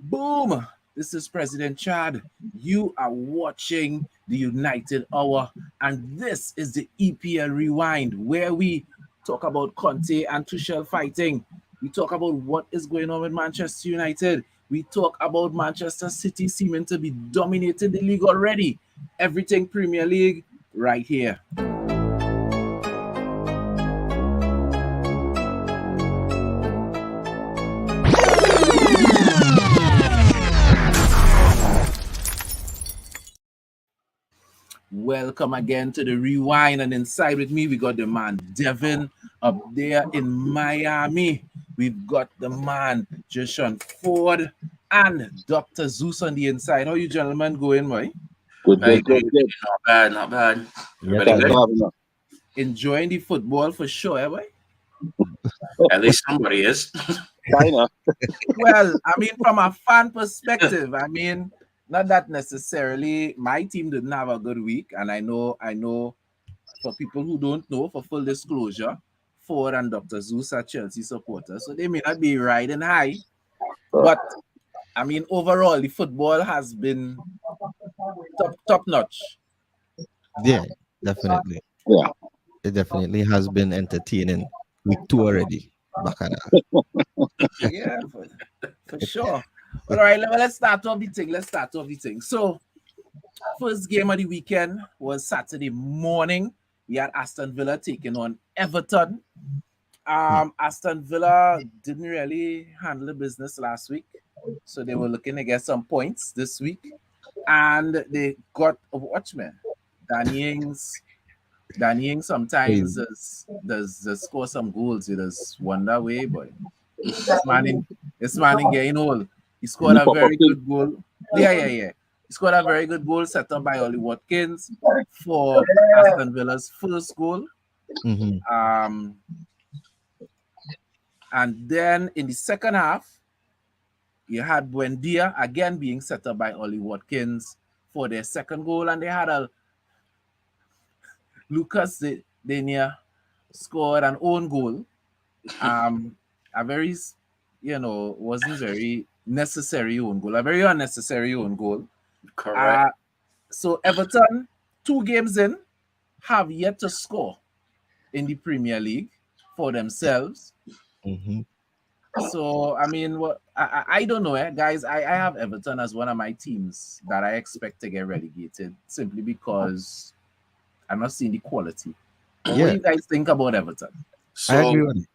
Boom! This is President Chad. You are watching the United Hour, and this is the EPL Rewind, where we talk about Conte and Tuchel fighting. We talk about what is going on with Manchester United. We talk about Manchester City seeming to be dominating the league already. Everything Premier League right here. Welcome again to the Rewind, and inside with me we got the man Devin up there in Miami. We've got the man Jason Ford and Dr. Zeus on the inside. How you gentlemen going, boy? Good. Not bad, not bad. Everybody Thank good? God, no. Enjoying the football for sure, eh, boy? At least somebody is. China. Well, I mean, from a fan perspective, not that necessarily my team didn't have a good week, and I know for people who don't know, for full disclosure, Ford and Dr. Zeus are Chelsea supporters, so they may not be riding high, but I mean overall the football has been top notch. Yeah, definitely. Yeah. It definitely has been entertaining. Week 2 already. Bacana. Yeah, for sure. All right, let's start off the thing. So, first game of the weekend was Saturday morning. We had Aston Villa taking on Everton. Aston Villa didn't really handle the business last week, so they were looking to get some points this week, and they got a watchman. Danny Ings sometimes does score some goals. He does wonder way, boy. This man in getting old. He scored a very good goal. Yeah. He scored a very good goal set up by Ollie Watkins for Aston Villa's first goal. Mm-hmm. And then in the second half, you had Buendia again being set up by Ollie Watkins for their second goal, and they had a Lucas Denia scored an own goal. A very, wasn't very necessary own goal, a very unnecessary own goal. Correct. So Everton, 2 games in, have yet to score in the Premier League for themselves. Mm-hmm. So, I mean, I don't know, guys. I have Everton as one of my teams that I expect to get relegated simply because I'm not seeing the quality. What do you guys think about Everton? I agree So with you.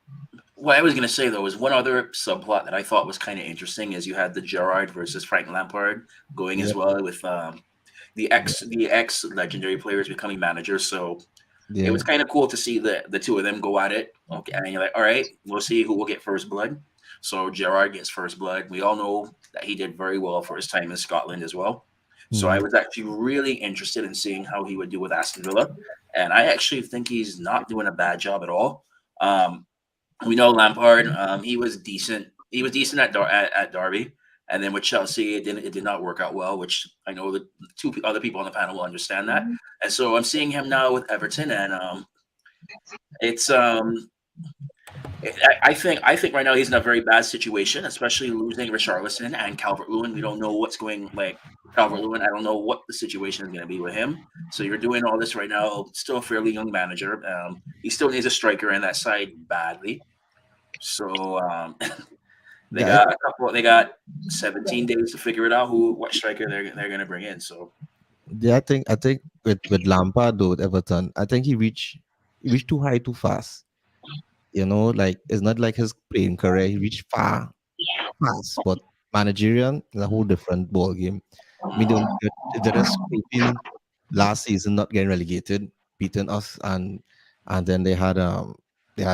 what I was gonna say though was one other subplot that I thought was kind of interesting is you had the Gerard versus Frank Lampard going as well with the ex legendary players becoming managers. So it Yeah. was kind of cool to see the two of them go at it. Okay, and you're like, all right, we'll see who will get first blood. So Gerard gets first blood. We all know that he did very well for his time in Scotland as well. So I Mhm. was actually really interested in seeing how he would do with Aston Villa, and I actually think he's not doing a bad job at all. Um, we know Lampard. He was decent. He was decent at Derby, and then with Chelsea, it did not work out well. Which I know the two other people on the panel will understand that. And so I'm seeing him now with Everton, and it's I think right now he's in a very bad situation, especially losing Richarlison and Calvert-Lewin. We don't know what's going like Calvert-Lewin. I don't know what the situation is going to be with him. So you're doing all this right now. Still a fairly young manager. He still needs a striker in that side badly. So they Yeah, got a couple. They got 17 days to figure it out what striker they're going to bring in. So I think with Lampard though with Everton, I think he reached too high too fast. Like it's not like his playing career. He reached far fast, but managerial is a whole different ball game. I mean, they're just scraping last season, not getting relegated, beating us, and then they had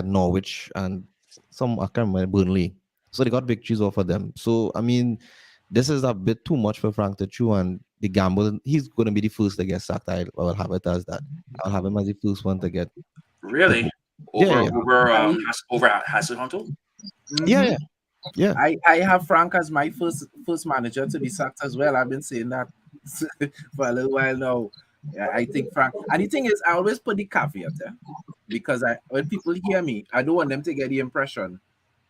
Norwich and some I can't remember Burnley. So they got victories off of them. So I mean, this is a bit too much for Frank Tachu and the gamble. He's going to be the first to get sacked. I will have it as that. I'll have him as the first one to really go. Yeah, yeah, over Hasselhoff. yeah, Mhm. yeah, yeah. I have Frank as my first manager to be sacked as well. I've been saying that for a little while now. Yeah, I think Frank. And the thing is, I always put the caveat there because when people hear me, I don't want them to get the impression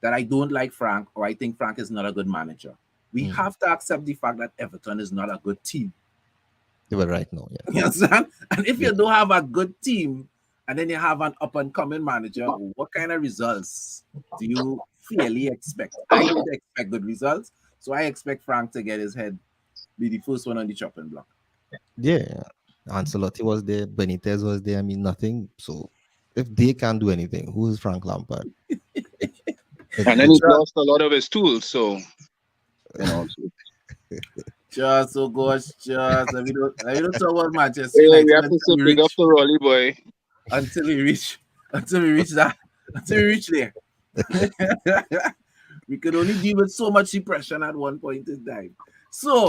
that I don't like Frank or I think Frank is not a good manager. We have to accept the fact that Everton is not a good team. They were right now, yeah. You understand? And if you don't have a good team and then you have an up-and-coming manager, what kind of results do you fairly expect? I don't expect good results, so I expect Frank to get his head, be the first one on the chopping block. Yeah. Ancelotti was there, Benitez was there. I mean, nothing. So if they can't do anything, who is Frank Lampard? And then he lost a lot of his tools. So, Just so gosh, just let me don't talk about Manchester we United have to say big up to Rolly boy. until we reach there. We could only deal with so much depression at one point in time. So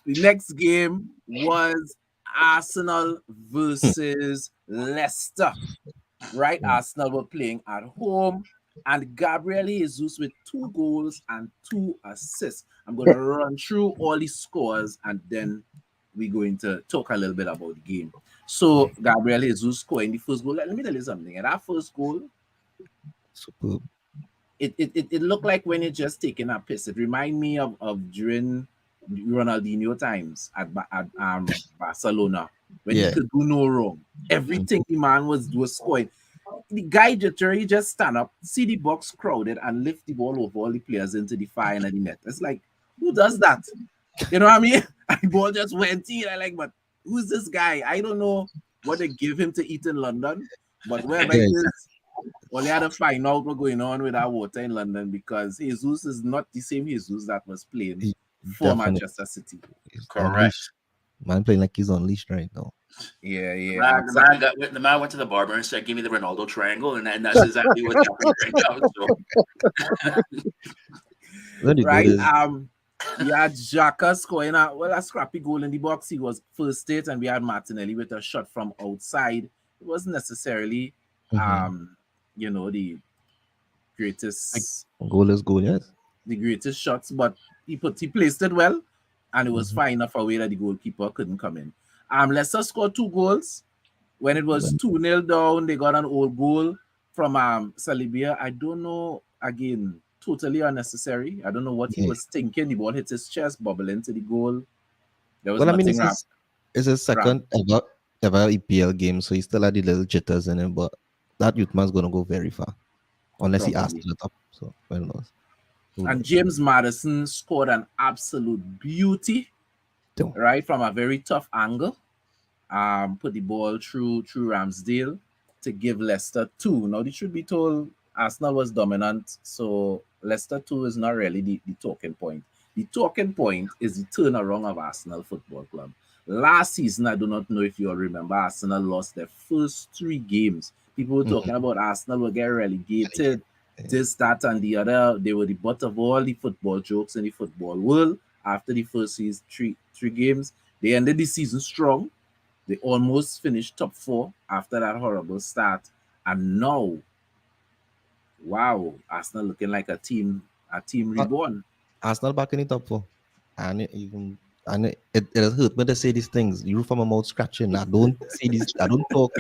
the next game was Arsenal versus Leicester. Right? Arsenal were playing at home, and Gabriel Jesus with 2 goals and 2 assists. I'm going to run through all the scores, and then we're going to talk a little bit about the game. So Gabriel Jesus scoring the first goal. Let me tell you something. And that first goal, Superb. it looked like when you're just taking a piss. It reminded me of during Ronaldinho times at Barcelona, when he could do no wrong. Everything the man was scoring. The guy literally just stand up, see the box crowded, and lift the ball over all the players into the fire and the net. It's like, who does that? You know what I mean? And the ball just went in. I like, but who's this guy? I don't know what they give him to eat in London, but wherever it is, well, they had to find out what's going on with our water in London, because Jesus is not the same Jesus that was playing for Manchester City. Correct. Man playing like he's unleashed right now. Yeah. The man went to the barber and said, "Give me the Ronaldo triangle," and that's exactly what's happening right now. So. Right. We had Xhaka scoring a scrappy goal in the box. He was first state, and we had Martinelli with a shot from outside. It wasn't necessarily the greatest goal is goal, yes. The greatest shots, but he placed it well, and it was far enough away that the goalkeeper couldn't come in. Leicester scored 2 goals. When it was 2-0 down, they got an old goal from Saliba. I don't know, again, totally unnecessary. I don't know what he was thinking. The ball hit his chest, bubble into the goal. There was nothing wrong. It's his second ever EPL game, so he still had the little jitters in him, but that youth man's going to go very far. Unless he asks it up. So, who knows? And James Maddison scored an absolute beauty, right, from a very tough angle. Put the ball through Ramsdale to give Leicester 2. Now, they should be told Arsenal was dominant, so Leicester 2 is not really the talking point. The talking point is the turnaround of Arsenal Football Club. Last season, I do not know if you all remember, Arsenal lost their first 3 games. People were talking about Arsenal will get relegated, this, that, and the other. They were the butt of all the football jokes in the football world. After the first season, three games, they ended the season strong. They almost finished top 4 after that horrible start. And now, wow, Arsenal looking like a team reborn. Arsenal back in the top 4. And it has hurt me to say these things. You from my mouth scratching. I don't talk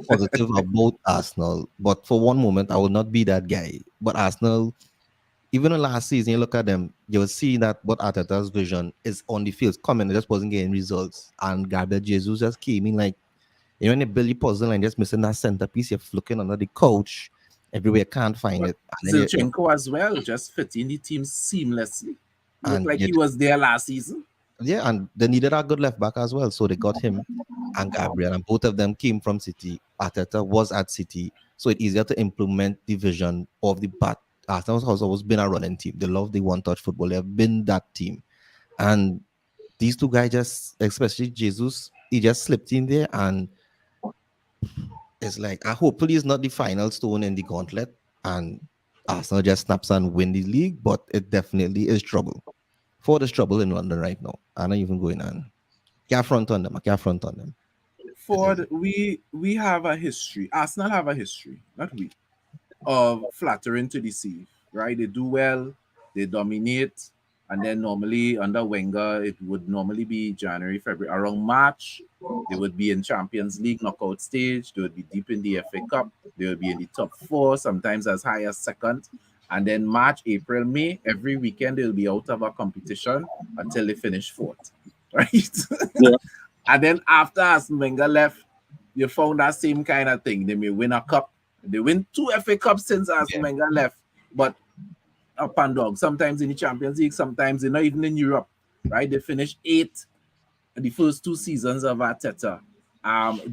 positive about Arsenal. But for one moment, I will not be that guy. But Arsenal, even in last season, you look at them, you will see that what Arteta's vision is on the field. Coming, just wasn't getting results. And Gabriel Jesus just came in like, when you build your puzzle and just missing that centerpiece, you're looking under the couch everywhere, can't find it. Zinchenko as well, just fitting the team seamlessly. Looked like he was there last season. Yeah, and they needed a good left back as well, so they got him and Gabriel, and both of them came from City. Arteta was at City, so it's easier to implement the vision of the bat. Arsenal has always been a running team. They love the one-touch football. They have been that team, and these 2 guys, just especially Jesus, he just slipped in there, and it's like, hopefully it's not the final stone in the gauntlet, and Arsenal just snaps and win the league, but it definitely is trouble. For there's trouble in London right now. I'm not even going on. Can't front on them. Ford, we have a history. Arsenal have a history, not we, of flattering to deceive. Right? They do well, they dominate, and then normally under Wenger, it would normally be January, February, around March. They would be in Champions League knockout stage. They would be deep in the FA Cup. They would be in the top 4, sometimes as high as second. And then March, April, May, every weekend they'll be out of a competition until they finish fourth, right? Yeah. And then after Arsene Wenger left, you found that same kind of thing. They may win a cup. They win 2 FA Cups since Arsene Wenger left, but up and down. Sometimes in the Champions League, sometimes not even in Europe, right? They finished 8th the first 2 seasons of Arteta.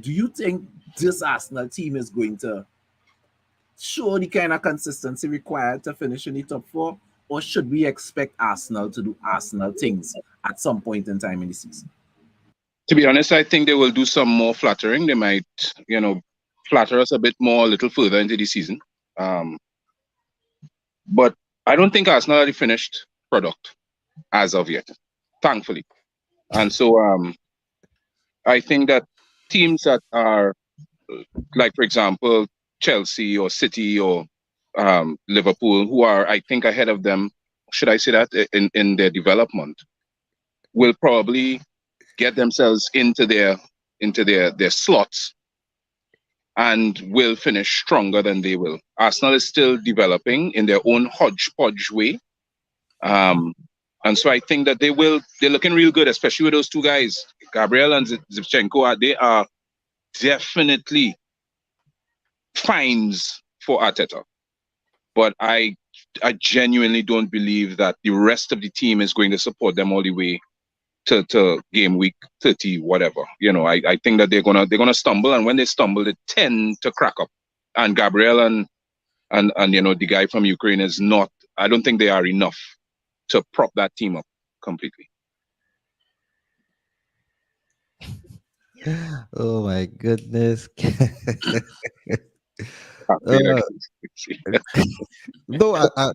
Do you think this Arsenal team is going to show the kind of consistency required to finish in the top 4, or should we expect Arsenal to do Arsenal things at some point in time in the season? To be honest, I think they will do some more flattering. They might, flatter us a bit more, a little further into the season. But I don't think Arsenal are the finished product as of yet, thankfully. And so I think that teams that are, like, for example, Chelsea or City or Liverpool, who are, I think, ahead of them, should I say that, in their development, will probably get themselves into their slots and will finish stronger than they will. Arsenal is still developing in their own hodgepodge way. And so I think that they're looking real good, especially with those 2 guys, Gabriel and Zinchenko. They are definitely finds for Arteta. But I genuinely don't believe that the rest of the team is going to support them all the way to game week 30, whatever. I think that they're gonna stumble, and when they stumble, they tend to crack up. And Gabriel and the guy from Ukraine is not. I don't think they are enough to prop that team up completely. Oh my goodness. No, I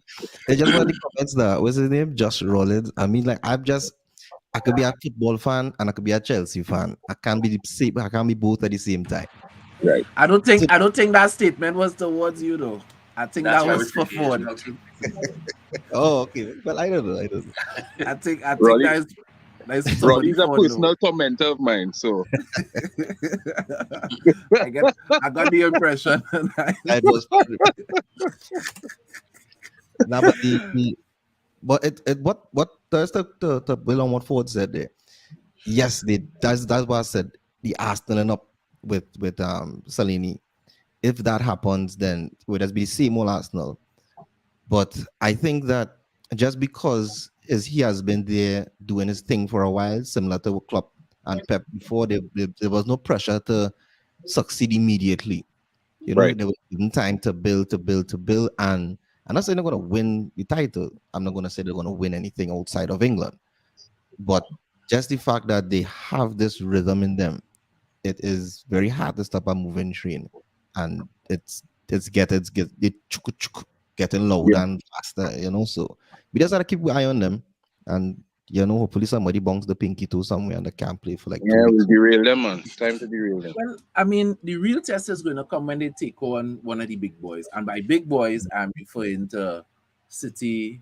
just want the comments now. What's his name? Josh Rollins. I mean, like, I could be a football fan and I could be a Chelsea fan. I can't be both at the same time. Right. I don't think that statement was towards you though. I think That's that what I was for thinking as Ford. well, too. Oh, okay. Well, I don't know. I think Rolly- that's somebody Rolly's a Ford, personal tormentor of mine, so I got the impression. It was now, but what does the build on what Ford said there? Yes, that's what I said. The Arsenal up with Salini. If that happens, then it would just be the same old Arsenal. But I think that just because he has been there doing his thing for a while, similar to Klopp and Pep before, there was no pressure to succeed immediately. Right. There was even time to build. And I'm not saying they're going to win the title. I'm not going to say they're going to win anything outside of England. But just the fact that they have this rhythm in them, it is very hard to stop a moving train. And it's getting louder and faster, So we just got to keep an eye on them. And, hopefully somebody bonks the pinky toe somewhere and they can't play for like 2 weeks. we'll derail them, man. Time to derail them. Well, I mean, the real test is going to come when they take on one of the big boys. And by big boys, I'm referring to City,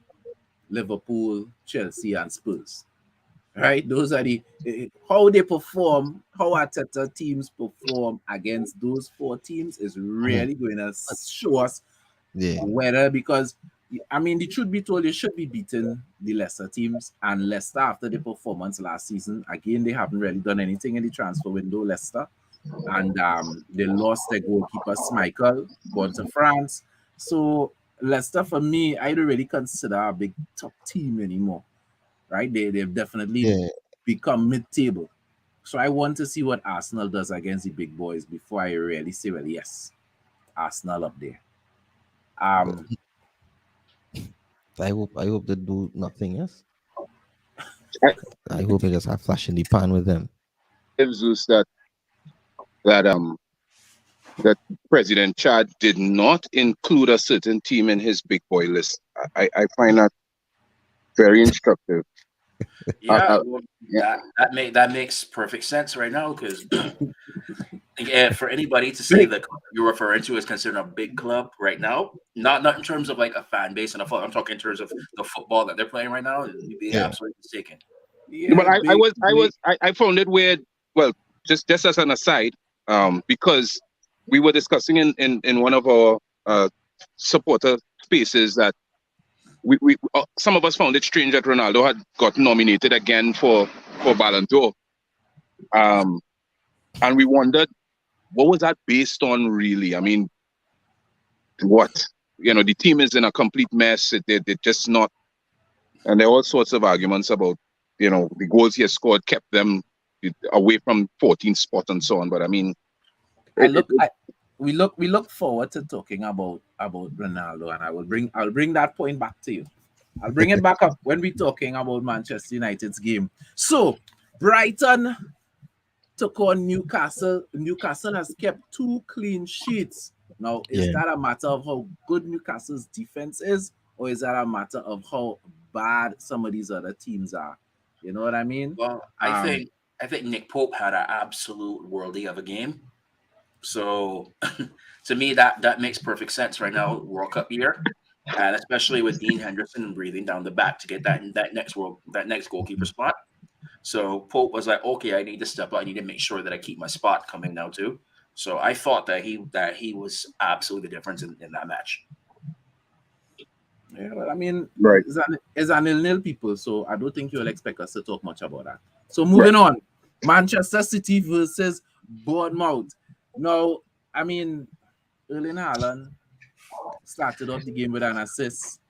Liverpool, Chelsea, and Spurs. Right? Those are how they perform, how Arteta teams perform against those 4 teams is really going to show us whether, because, I mean, the truth be told, they should be beating the Leicester teams. And Leicester, after the performance last season, again, they haven't really done anything in the transfer window, Leicester. And they lost their goalkeeper, Schmeichel, going to France. So Leicester, for me, I don't really consider a big top team anymore. Right? They've definitely become mid-table. So I want to see what Arsenal does against the big boys before I really say, well, yes, Arsenal up there. I hope they do nothing else. I hope they just have flash in the pan with them. Zeus that President Chad did not include a certain team in his big boy list. I find that very instructive. Yeah, that makes perfect sense right now, because for anybody to say that you're referring to is considered a big club right now, not in terms of like a fan base and I'm talking in terms of the football that they're playing right now, you'd be absolutely mistaken. Yeah, but I found it weird. Well, just as an aside, because we were discussing in one of our supporter spaces that we some of us found it strange that Ronaldo had got nominated again for Ballon d'Or. And we wondered, what was that based on, really? I mean, what? The team is in a complete mess. They're just not. And there are all sorts of arguments about, the goals he has scored kept them away from 14th spot and so on. But I mean, we look forward to talking about Ronaldo, and I'll bring that point back to you. I'll bring it back up when we're talking about Manchester United's game. So Brighton took on Newcastle. Newcastle has kept 2 clean sheets. Now, is that a matter of how good Newcastle's defense is, or is that a matter of how bad some of these other teams are? You know what I mean? Well, I think Nick Pope had an absolute worldie of a game. So to me, that makes perfect sense right now, World Cup year, and especially with Dean Henderson breathing down the back to get that next goalkeeper spot. So Pope was like, okay, I need to step up. I need to make sure that I keep my spot coming now too. So I thought that he was absolutely the difference in that match. Yeah, well, I mean, right. It's a 0-0 people, so I don't think you'll expect us to talk much about that. So moving on, Manchester City versus Bournemouth. Now, I mean, Erling Haaland started off the game with an assist,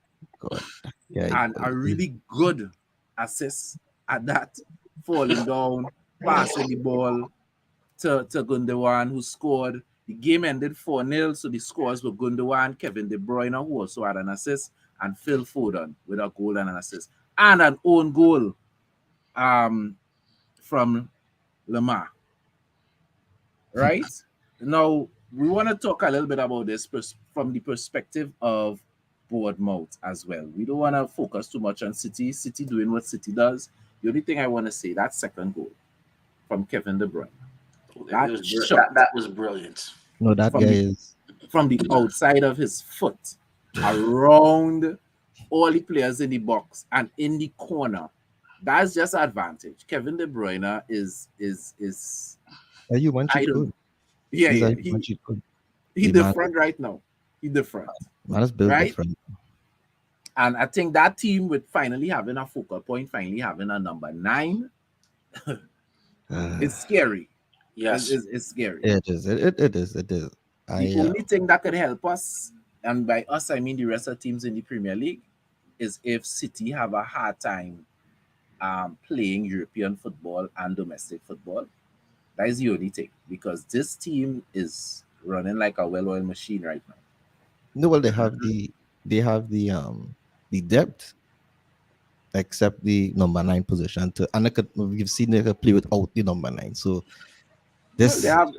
and a really good assist at that, falling down, passing the ball to Gundogan, who scored. The game ended 4-0, so the scores were Gundogan, Kevin De Bruyne, who also had an assist, and Phil Foden with a goal and an assist, and an own goal from Lamar. Right? Now, we want to talk a little bit about this from the perspective of Bournemouth as well. We don't want to focus too much on City. City doing what City does. The only thing I want to say, that second goal from Kevin De Bruyne. That was brilliant. No, that guy is from the outside of his foot around all the players in the box and in the corner. That's just advantage. Kevin De Bruyne is you want to good. Yeah. He different right now. He different. Man is built right? different. And I think that team with finally having a focal point, finally having a number 9, it's scary. Yes, it's scary. It is. It is. The only thing that could help us, and by us I mean the rest of teams in the Premier League, is if City have a hard time playing European football and domestic football. That is the only thing, because this team is running like a well-oiled machine right now. No, well, they have the depth, except the number 9 position. We've seen they could play without the number 9. So this they have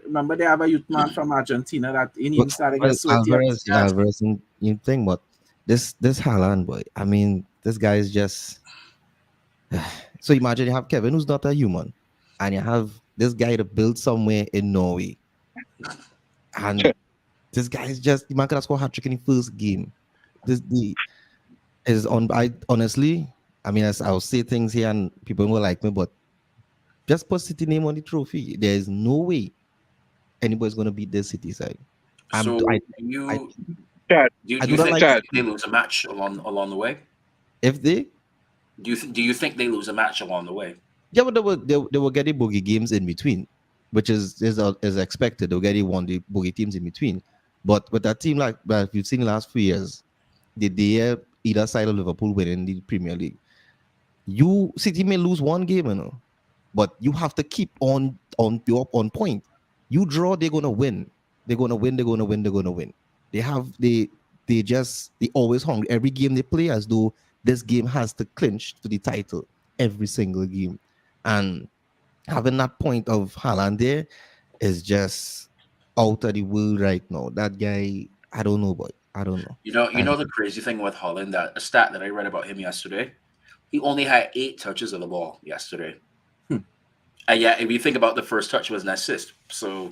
a youth man from Argentina that in starting to sweat. Alvarez in thing, but this Haaland boy, I mean, this guy is just. So imagine you have Kevin, who's not a human, and you have this guy to build somewhere in Norway, and this guy is just, the man could have scored a hat-trick in the first game. Honestly, I mean, I'll say things here and people won't like me, but just put City name on the trophy. There is no way anybody's going to beat this City side. So do you think they lose a match along the way? If they do you think they lose a match along the way? Yeah, but they were getting bogey games in between, which is expected. They'll get the bogey teams in between. But with a team like that, you've seen the last few years, they either side of Liverpool winning the Premier League. City may lose one game, but you have to keep on point. You draw, they're gonna win. They're gonna win. They always hungry. Every game they play as though this game has to clinch to the title every single game. And having that point of Haaland there is just out of the world right now. That guy, I don't know, boy. I don't know. You know the crazy thing with Haaland, that a stat that I read about him yesterday, he only had 8 touches of the ball yesterday. And yeah, if you think about the first touch was an assist. So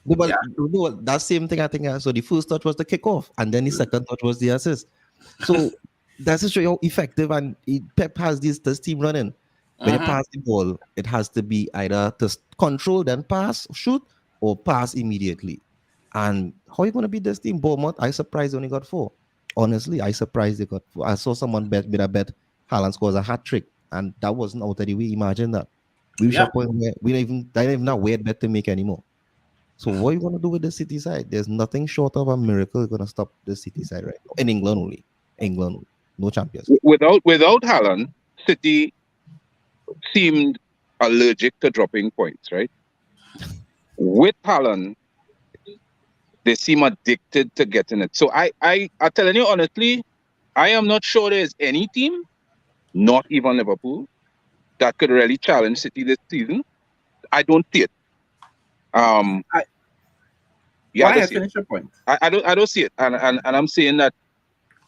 that same thing I think. So the first touch was the kickoff, and then the second touch was the assist. So that's to show you how effective and Pep has this team running. When you pass the ball, it has to be either to control, then pass, shoot, or pass immediately. And how are you going to beat this team? Bournemouth, I surprised they only got 4. honestly, I surprised they got. I saw someone bet with a bet Haaland scores a hat trick, and that wasn't out of the way. Imagine that. We reached a Yeah. point where they don't even a weird bet to make anymore. So what are you gonna do with the City side? There's nothing short of a miracle gonna stop the City side right now. In England only. England only. No Champions League. Without Haaland, City seemed allergic to dropping points, right? With Haaland, they seem addicted to getting it. So I'm telling you honestly, I am not sure there's any team, not even Liverpool, that could really challenge City this season. I don't see it. I, Yeah, go I don't ahead, see it. finish your point. I don't see it, and I'm saying that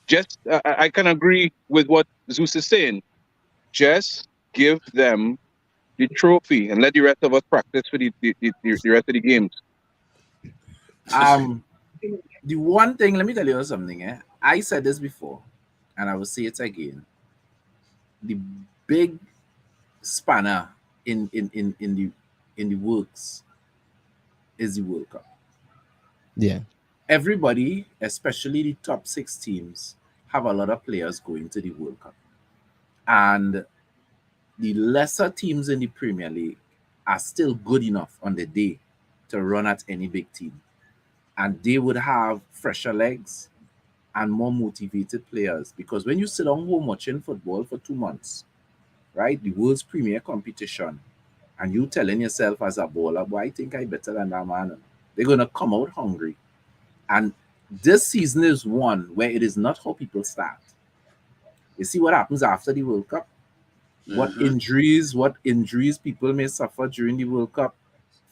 just I can agree with what Zeus is saying. Just give them the trophy and let the rest of us practice for the rest of the games. The one thing, let me tell you something. I said this before, and I will say it again. The big spanner in the works is the World Cup. Yeah. Everybody, especially the top six teams, have a lot of players going to the World Cup, and the lesser teams in the Premier League are still good enough on the day to run at any big team, and they would have fresher legs and more motivated players. Because when you sit on home watching football for 2 months, right, the world's premier competition, and you telling yourself as a baller, boy, I think I better than that man. They're gonna come out hungry. And this season is one where it is not how people start. You see what happens after the World Cup? Mhm. What injuries people may suffer during the World Cup,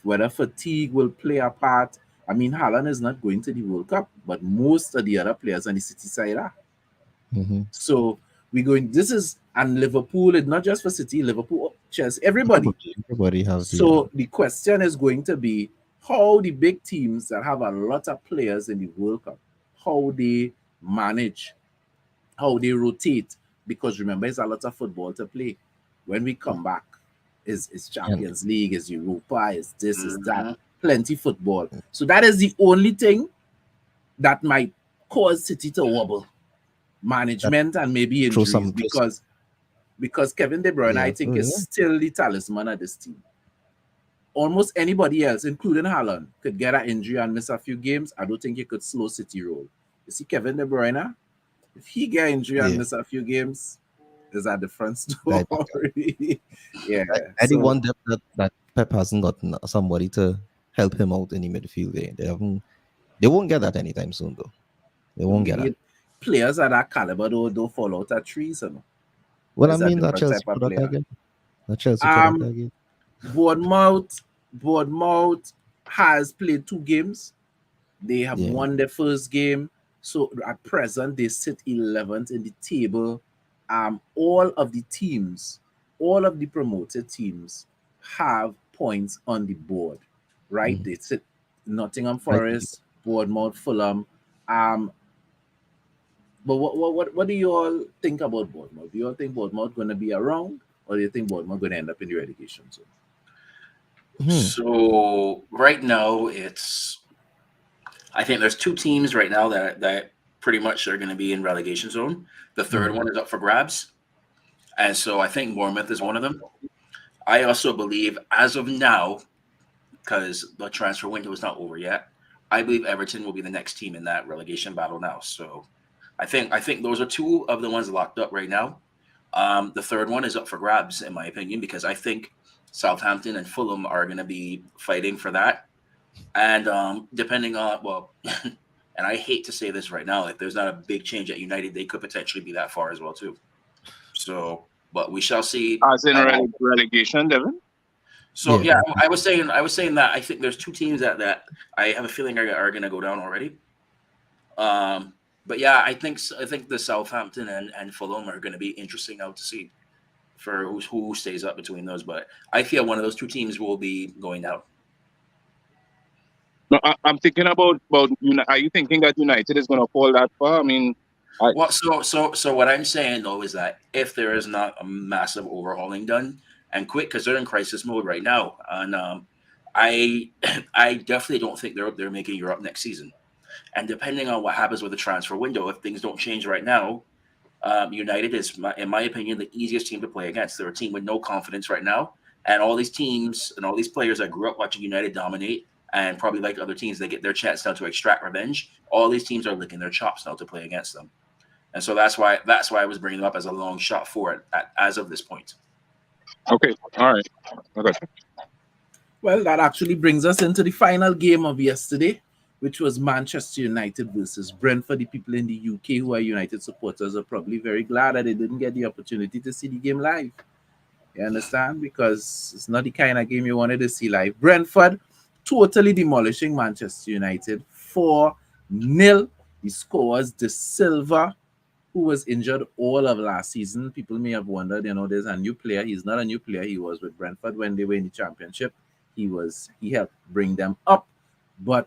whether fatigue will play a part. I mean, Haaland is not going to the World Cup, but most of the other players on the City side are. Mm-hmm. So we're going. This is and Liverpool. It's not just for City. Liverpool, Chelsea, everybody. Everybody have the So the question is going to be how the big teams that have a lot of players in the World Cup, how they manage, how they rotate. Because remember, it's a lot of football to play. When we come back, is and Champions League, is Europa, is this, is that, Mhm. plenty football. So that is the only thing that might cause City to wobble. that Management and maybe throw injuries, some just because Kevin De Bruyne, I yeah. think, Oh, is yeah. still the talisman of this team. Almost anybody else, including Haaland, could get an injury and miss a few games. I don't think he could slow City roll. You see, Kevin De Bruyne, if he get injury and Yeah. miss a few games, is a different That story. Yeah. I the So one that Pep hasn't gotten somebody to help him out in the midfield there. They won't get that anytime soon though. They won't get that. players of that caliber don't fall out of trees, you know. Well, I It's a mean that different Chelsea type of product player. again. That Chelsea product Um, again. Bournemouth has played 2 games. They have Yeah. won their first game. So at present, they sit 11th in the table. All of the teams, all of the promoted teams have points on the board, right? Mm. They sit Nottingham Right. Forest, Bournemouth, Fulham. Um, but what do you all think about Bournemouth? Do you all think Bournemouth going to be around, or do you think Bournemouth going to end up in the relegation zone? Hmm. So right now, I think there's two teams right now that pretty much are going to be in relegation zone. The third one is up for grabs, and so I think Bournemouth is one of them. I also believe, as of now, because the transfer window is not over yet, I believe Everton will be the next team in that relegation battle now. So I think those are two of the ones locked up right now. The third one is up for grabs, in my opinion, because I think Southampton and Fulham are going to be fighting for that. And depending on, well, and I hate to say this right now, if there's not a big change at United, they could potentially be that far as well too. So, but we shall see. As in relegation, Devin. So Yeah. yeah, I was saying that I think there's two teams that I have a feeling are going to go down already. Um, but yeah, I think the Southampton and Fulham are going to be interesting out to see for who stays up between those. But I feel one of those two teams will be going down. No, I'm thinking about Are you thinking that United is going to fall that far? I mean, I Well, so what I'm saying though is that if there is not a massive overhauling done and quick, because they're in crisis mode right now, and I I definitely don't think they're making Europe next season. And depending on what happens with the transfer window, if things don't change right now, United is, in my opinion, the easiest team to play against. They're a team with no confidence right now. And all these teams and all these players that grew up watching United dominate and probably like other teams, they get their chance now to extract revenge. All these teams are licking their chops now to play against them. And so that's why I was bringing them up as a long shot for it as of this point. Okay, all right. I got you. Well, that actually brings us into the final game of yesterday, which was Manchester United versus Brent. For the people in the UK who are United supporters are probably very glad that they didn't get the opportunity to see the game live. You understand? Because it's not the kind of game you wanted to see live. Brentford totally demolishing Manchester United 4-0. The scorers, De Silva, who was injured all of last season. People may have wondered, there's a new player. He's not a new player. He was with Brentford when they were in the championship. He helped bring them up, but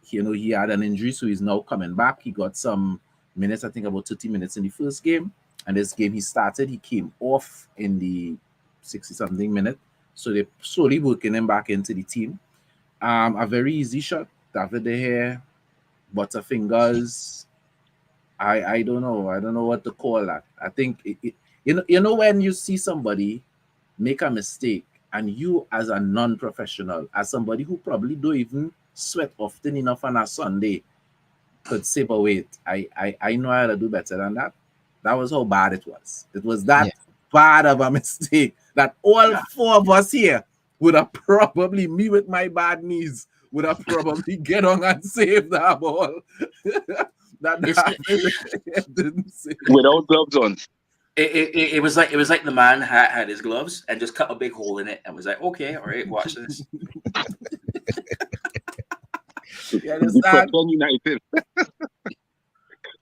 he had an injury, so he's now coming back. He got some minutes, I think about 30 minutes in the first game, and this game he started, he came off in the 60-something minute, so they're slowly working him back into the team. A very easy shot, David De Gea, Butterfingers. I don't know what to call that. I think when you see somebody make a mistake, and you as a non-professional, as somebody who probably don't even sweat often enough on a Sunday, could say, but wait, I know how to do better than that. That was how bad it was. It was that bad of a mistake that all four of us here would have probably, me with my bad knees, would have probably get on and saved that ball. that didn't save. Without gloves on. It was like the man had his gloves and just cut a big hole in it and was like, okay, all right, watch this. You understand? United.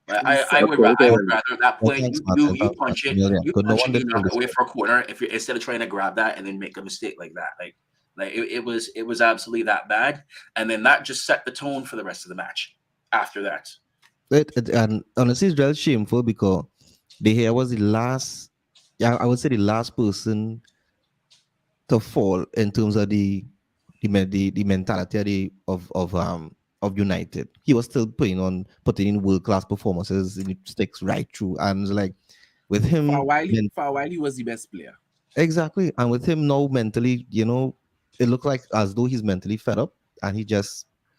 I would rather at that point you punch it, you knock it away for a corner if you're instead of trying to grab that and then make a mistake like that. Like it was absolutely that bad, and then that just set the tone for the rest of the match. After that, and honestly, it's really shameful because De Gea was the last, I would say the last person to fall in terms of the mentality of United. He was still putting in world-class performances, and it sticks right through. And like with him, for a while he was the best player. Exactly. And with him now mentally, it looked like as though he's mentally fed up, and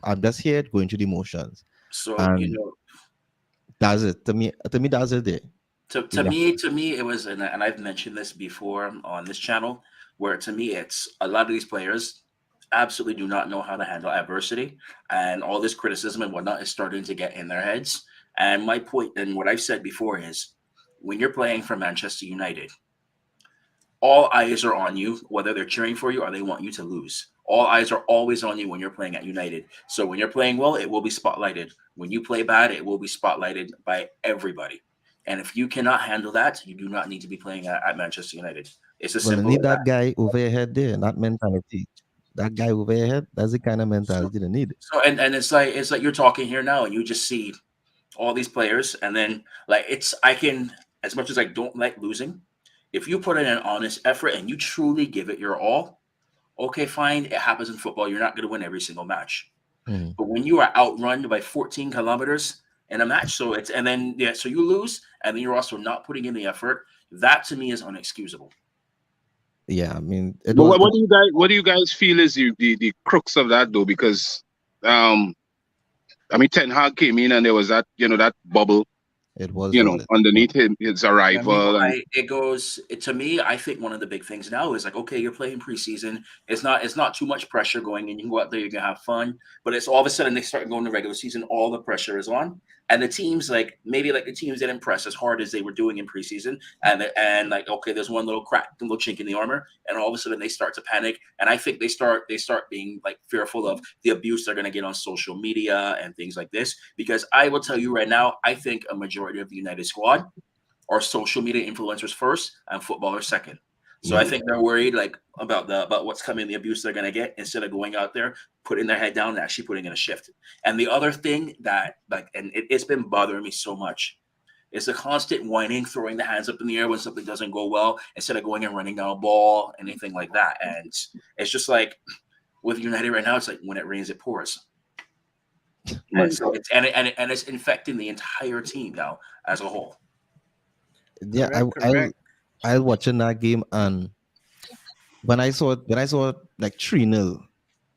I'm just here going through the motions. So and that's it. To me, that's it there. To me, it was, and I've mentioned this before on this channel, where to me, it's a lot of these players absolutely do not know how to handle adversity, and all this criticism and whatnot is starting to get in their heads. And my point, and what I've said before, is when you're playing for Manchester United, all eyes are on you, whether they're cheering for you or they want you to lose. All eyes are always on you when you're playing at United. So when you're playing well, it will be spotlighted. When you play bad, it will be spotlighted by everybody. And if you cannot handle that, you do not need to be playing at Manchester United. It's as simple as that guy over your head there, not mentality. That guy over your head, that's the kind of mentality they need. So and it's like you're talking here now, and you just see all these players, and then I can, as much as I don't like losing, if you put in an honest effort and you truly give it your all, okay, fine, it happens in football. You're not going to win every single match. But when you are outrun by 14 kilometers in a match, so you lose, and then you're also not putting in the effort. That to me is unexcusable. Yeah, I mean, what do you guys feel is the crux of that though? Because Ten Hag came in and there was that that bubble. It was underneath his arrival. To me, I think one of the big things now is like, okay, you're playing preseason. It's not too much pressure going in. You can go out there, you can have fun. But it's all of a sudden they start going to regular season, all the pressure is on. And the teams the teams didn't press as hard as they were doing in preseason. And okay, there's one little crack, a little chink in the armor, and all of a sudden they start to panic. And I think they start being fearful of the abuse they're going to get on social media and things like this. Because I will tell you right now, I think a majority of the United squad are social media influencers first and footballers second. So I think they're worried about what's coming, the abuse they're going to get, instead of going out there, putting their head down and actually putting in a shift. And the other thing that it's been bothering me so much is the constant whining, throwing the hands up in the air when something doesn't go well, instead of going and running down a ball, anything like that. And it's just like with United right now, it's like when it rains, it pours. And so it's infecting the entire team now as a whole. Yeah, Correct. I was watching that game, and when I saw like 3-0,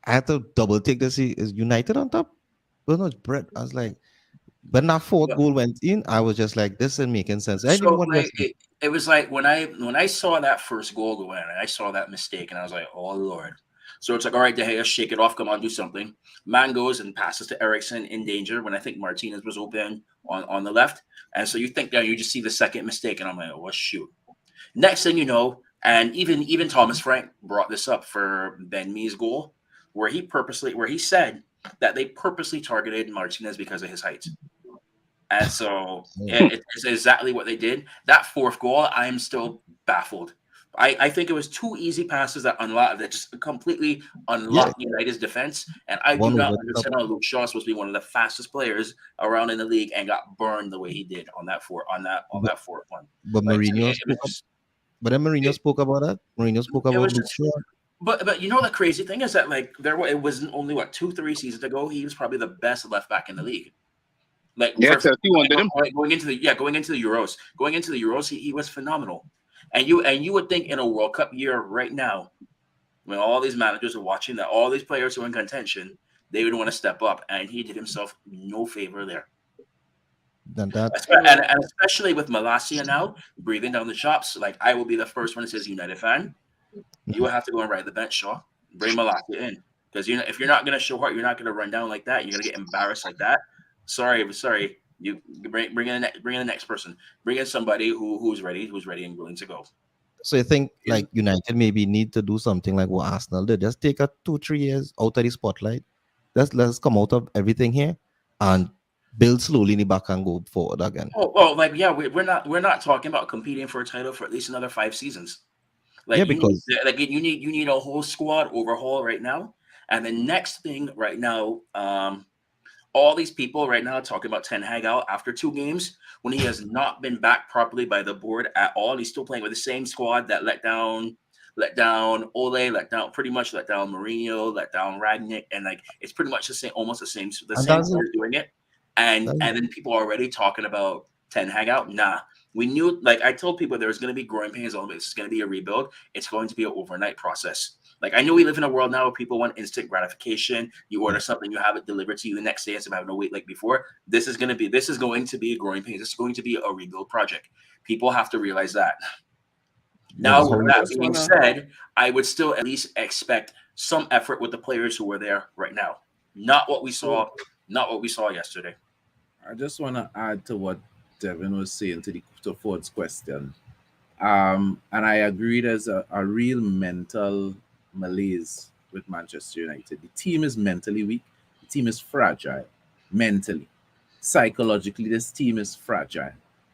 I had to double take to see is United on top. Well, no, it's Brent. I was like, when that fourth goal went in, I was just like, this isn't making sense. I didn't even So want to like just it was like when I saw that first goal go in, and I saw that mistake, and I was like, oh Lord. So it's like, all right, De Gea, shake it off, come on, do something. Man goes and passes to Ericsson in danger when I think Martinez was open on the left. And so you think that you just see the second mistake, and I'm like, oh shoot. Next thing you know, and even Thomas Frank brought this up for Ben Mee's goal, where he said that they purposely targeted Martinez because of his height. And so it's exactly what they did. That fourth goal, I am still baffled. I think it was two easy passes that just completely yeah, unlocked United's defense. And I do one not over the top. understand how Luke Shaw is supposed to be one of the fastest players around in the league and got burned the way he did on that But, fourth one. but Like to me, Mourinho it was spoke up. just But then Mourinho it, spoke about that. Mourinho spoke it about was Luke just Shaw. but you know the crazy thing is that like it wasn't only 2-3 seasons ago, he was probably the best left back in the league. Like Yeah, Chelsea wanted him. going into the Euros, he was phenomenal. And you would think in a World Cup year right now, when all these managers are watching that all these players who are in contention, they would want to step up, and he did himself no favor there. Than that. And especially with Malacia now breathing down the chops, like I will be the first one that says United fan. You will have to go and ride the bench, Shaw. Bring Malacia in. Because if you're not going to show heart, you're not going to run down like that. You're going to get embarrassed like that. Sorry. You bring in the next person. Bring in somebody who's ready and willing to go. So you think like United maybe need to do something like what Arsenal did? Just take a 2-3 years out of the spotlight. Let's come out of everything here and build slowly in the back and go forward again. Like yeah, we're not talking about competing for a title for at least another 5 seasons. Like Yeah, you need because you need a whole squad overhaul right now. And the next thing right now, all these people right now talking about Ten Hag out after 2 games when he has not been backed properly by the board at all. He's still playing with the same squad that let down Ole, let down Mourinho, let down Ragnick, and like it's pretty much almost the same and players doing it. And then people are already talking about Ten Hag out. Nah, we knew. Like I told people, there was going to be growing pains on this. It's going to be a rebuild. It's going to be an overnight process. Like I know we live in a world now where people want instant gratification. You order something, you have it delivered to you the next day instead of having to wait like before. This is going to be a growing pains. This is going to be a rebuild project. People have to realize that. Now, with that being said, I would still at least expect some effort with the players who are there right now. Not what we saw yesterday. I just want to add to what Devin was saying to Ford's question. And I agree there's a real mental malaise with Manchester United. The team is mentally weak. The team is fragile mentally. Psychologically, this team is fragile.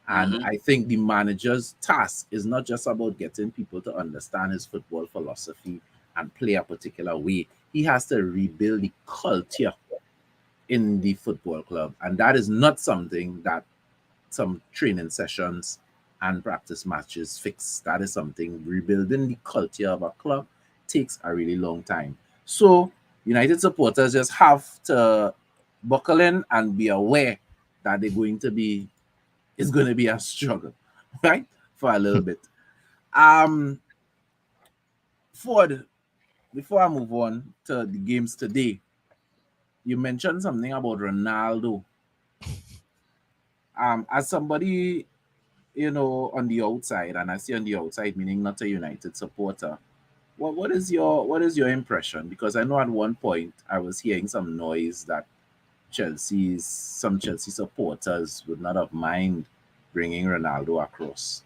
And I think the manager's task is not just about getting people to understand his football philosophy and play a particular way. He has to rebuild the culture in the football club. And that is not something that some training sessions and practice matches fix. That is something rebuilding the culture of a club takes a really long time. So United supporters just have to buckle in and be aware that it's going to be a struggle, right? For a little bit. Ford, before I move on to the games today, you mentioned something about Ronaldo. As somebody, on the outside, and I say on the outside meaning not a United supporter, what is your impression? Because I know at one point I was hearing some noise that some Chelsea supporters would not have mind bringing Ronaldo across.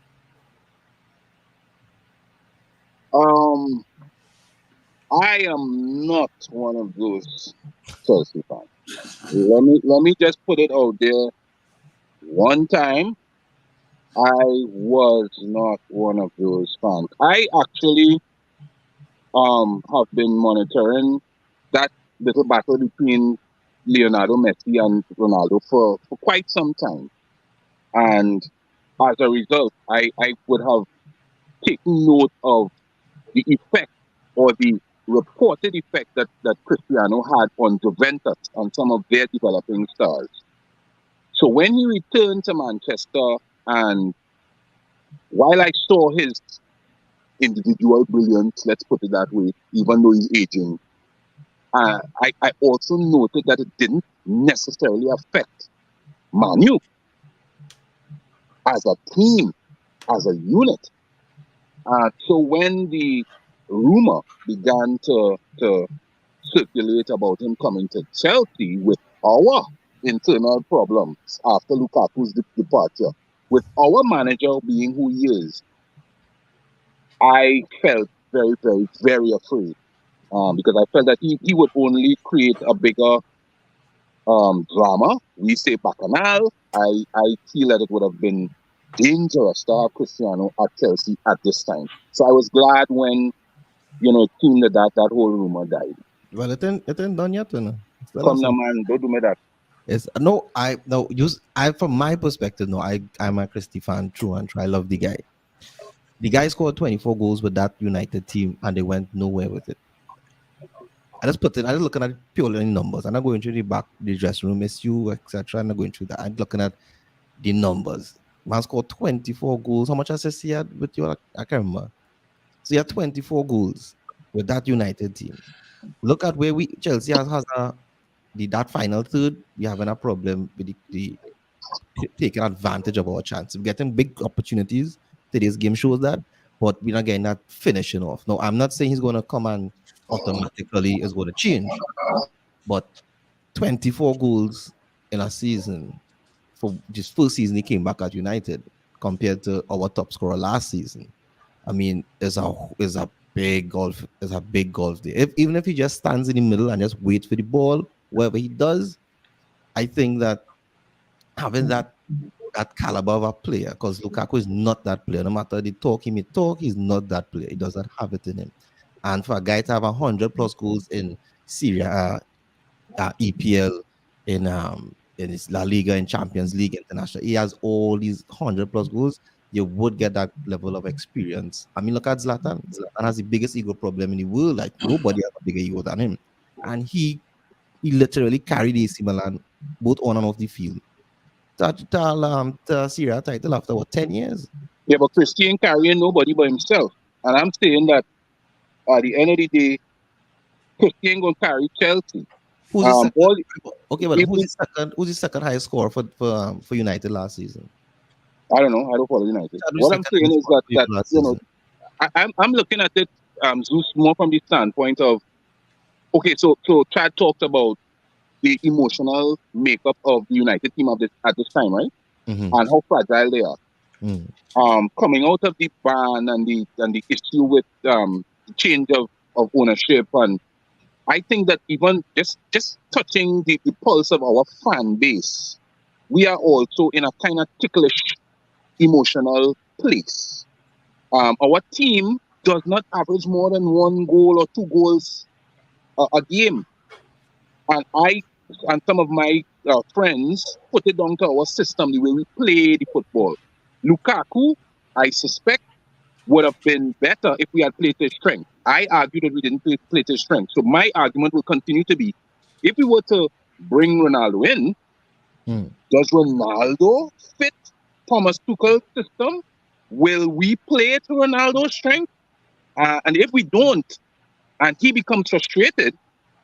I am not one of those Chelsea fans. Let me just put it out there. One time, I was not one of those fans. I actually have been monitoring that little battle between Leonardo Messi and Ronaldo for quite some time. And as a result, I would have taken note of the effect or the reported effect that Cristiano had on Juventus and some of their developing stars. So when he returned to Manchester, and while I saw his individual brilliance, let's put it that way, even though he's aging, I also noted that it didn't necessarily affect Man U as a team, as a unit. So when the rumor began to circulate about him coming to Chelsea with our internal problems after Lukaku's departure, with our manager being who he is, I felt very, very, very afraid because I felt that he would only create a bigger drama. We say bacchanal. I feel that it would have been dangerous to have Cristiano at Chelsea at this time. So I was glad when, it seemed that whole rumor died. Well, it ain't done yet, you know. Come now, man, don't do me that. It's from my perspective, no, I'm a Christie fan through and through. I love the guy. The guy scored 24 goals with that United team and they went nowhere with it. I just looking at purely numbers. I'm not going through the dressing room, SU, etc. I'm not going through that. I'm looking at the numbers. Man scored 24 goals. How much assists he had with you? I can't remember. So he had 24 goals with that United team. Look at where Chelsea has that final third. We're having a problem with the taking advantage of our chance. We're getting big opportunities. Today's game shows that, but we're not getting that finishing off. No, I'm not saying he's going to come and automatically is going to change, but 24 goals in a season for just first season he came back at United compared to our top scorer last season. I mean, is a big golf day. Even if he just stands in the middle and just waits for the ball, whatever he does, I think that having that caliber of a player, because Lukaku is not that player. No matter the talk he may talk, he's not that player. He doesn't have it in him. And for a guy to have 100 plus goals in Syria, EPL, in his La Liga, in Champions League, International, he has all these 100 plus goals. You would get that level of experience. I mean, look at Zlatan. Zlatan has the biggest ego problem in the world. Like nobody has a bigger ego than him, and he literally carried AC Milan both on and off the field. To Syria title after 10 years. Yeah, but Christian carrying nobody but himself, and I'm saying that at the end of the day, Christian gonna carry Chelsea. Who's the second highest scorer for United last season? I don't know. I don't follow United. What I'm saying is that I'm looking at it, Zeus, more from the standpoint of, okay, so Chad talked about the emotional makeup of the United team at this time, right? Mm-hmm. And how fragile they are. Mm. Coming out of the ban and the issue with the change of ownership, and I think that even just touching the pulse of our fan base, we are also in a kind of ticklish emotional place. Our team does not average more than 1 goal or 2 goals a game, and some of my friends put it down to our system, the way we play the football. Lukaku, I suspect, would have been better if we had played to his strength. I argue that we didn't play to his strength. So my argument will continue to be, if we were to bring Ronaldo in, does Ronaldo fit Thomas Tuchel's system? Will we play to Ronaldo's strength? And if we don't, and he becomes frustrated,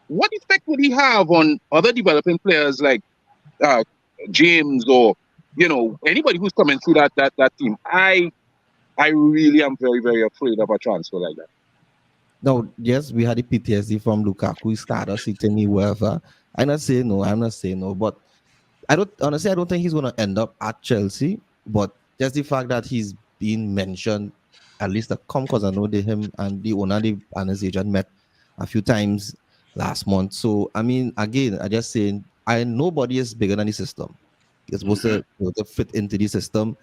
what effect would he have on other developing players like James or anybody who's coming through that team? I really am very, very afraid of a transfer like that. No, yes, we had the PTSD from Lukaku. He started sitting me wherever. I'm not saying no, but I don't think he's gonna end up at Chelsea. But just the fact that he's been mentioned, at least because I know him and the owner and his agent met a few times last month. So I mean, again, I just saying, nobody is bigger than the system. You're supposed to fit into the system.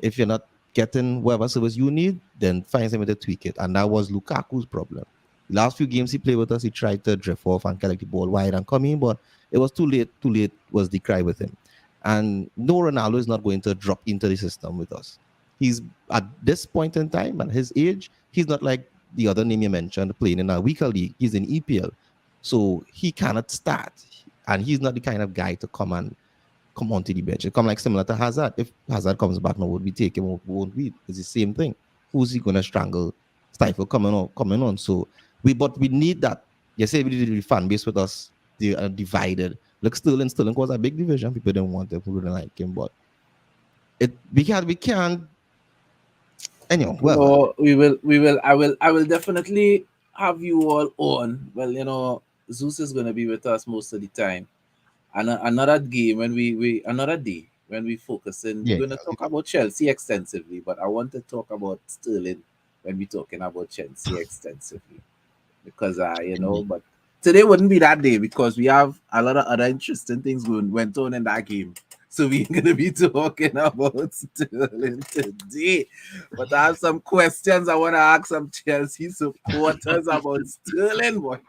If you're not getting whatever service you need, then find somebody to tweak it. And that was Lukaku's problem. The last few games he played with us, he tried to drift off and collect the ball wide and come in, but it was too late. Too late was the cry with him. And no, Ronaldo is not going to drop into the system with us. He's at this point in time, at his age, he's not like the other name you mentioned playing in a weaker league. He's in EPL, so he cannot start, and he's not the kind of guy to come onto the bench. It come like similar to Hazard. If Hazard comes back now, would we take him or won't we? It's the same thing. Who's he gonna strangle? Stifle coming on. So but we need that. You say the fan base with us, they are divided. Look, Sterling was a big division. People didn't want him, people didn't like him, but we can't. Anyway, well, No, I will definitely have you all on. Well, Zeus is gonna be with us most of the time. And another game when we another day when we focus in, we're gonna talk about Chelsea extensively, but I want to talk about Sterling when we're talking about Chelsea extensively. Because but today wouldn't be that day because we have a lot of other interesting things went on in that game. So we're gonna be talking about Sterling today. But I have some questions I want to ask some Chelsea supporters about Sterling, boy.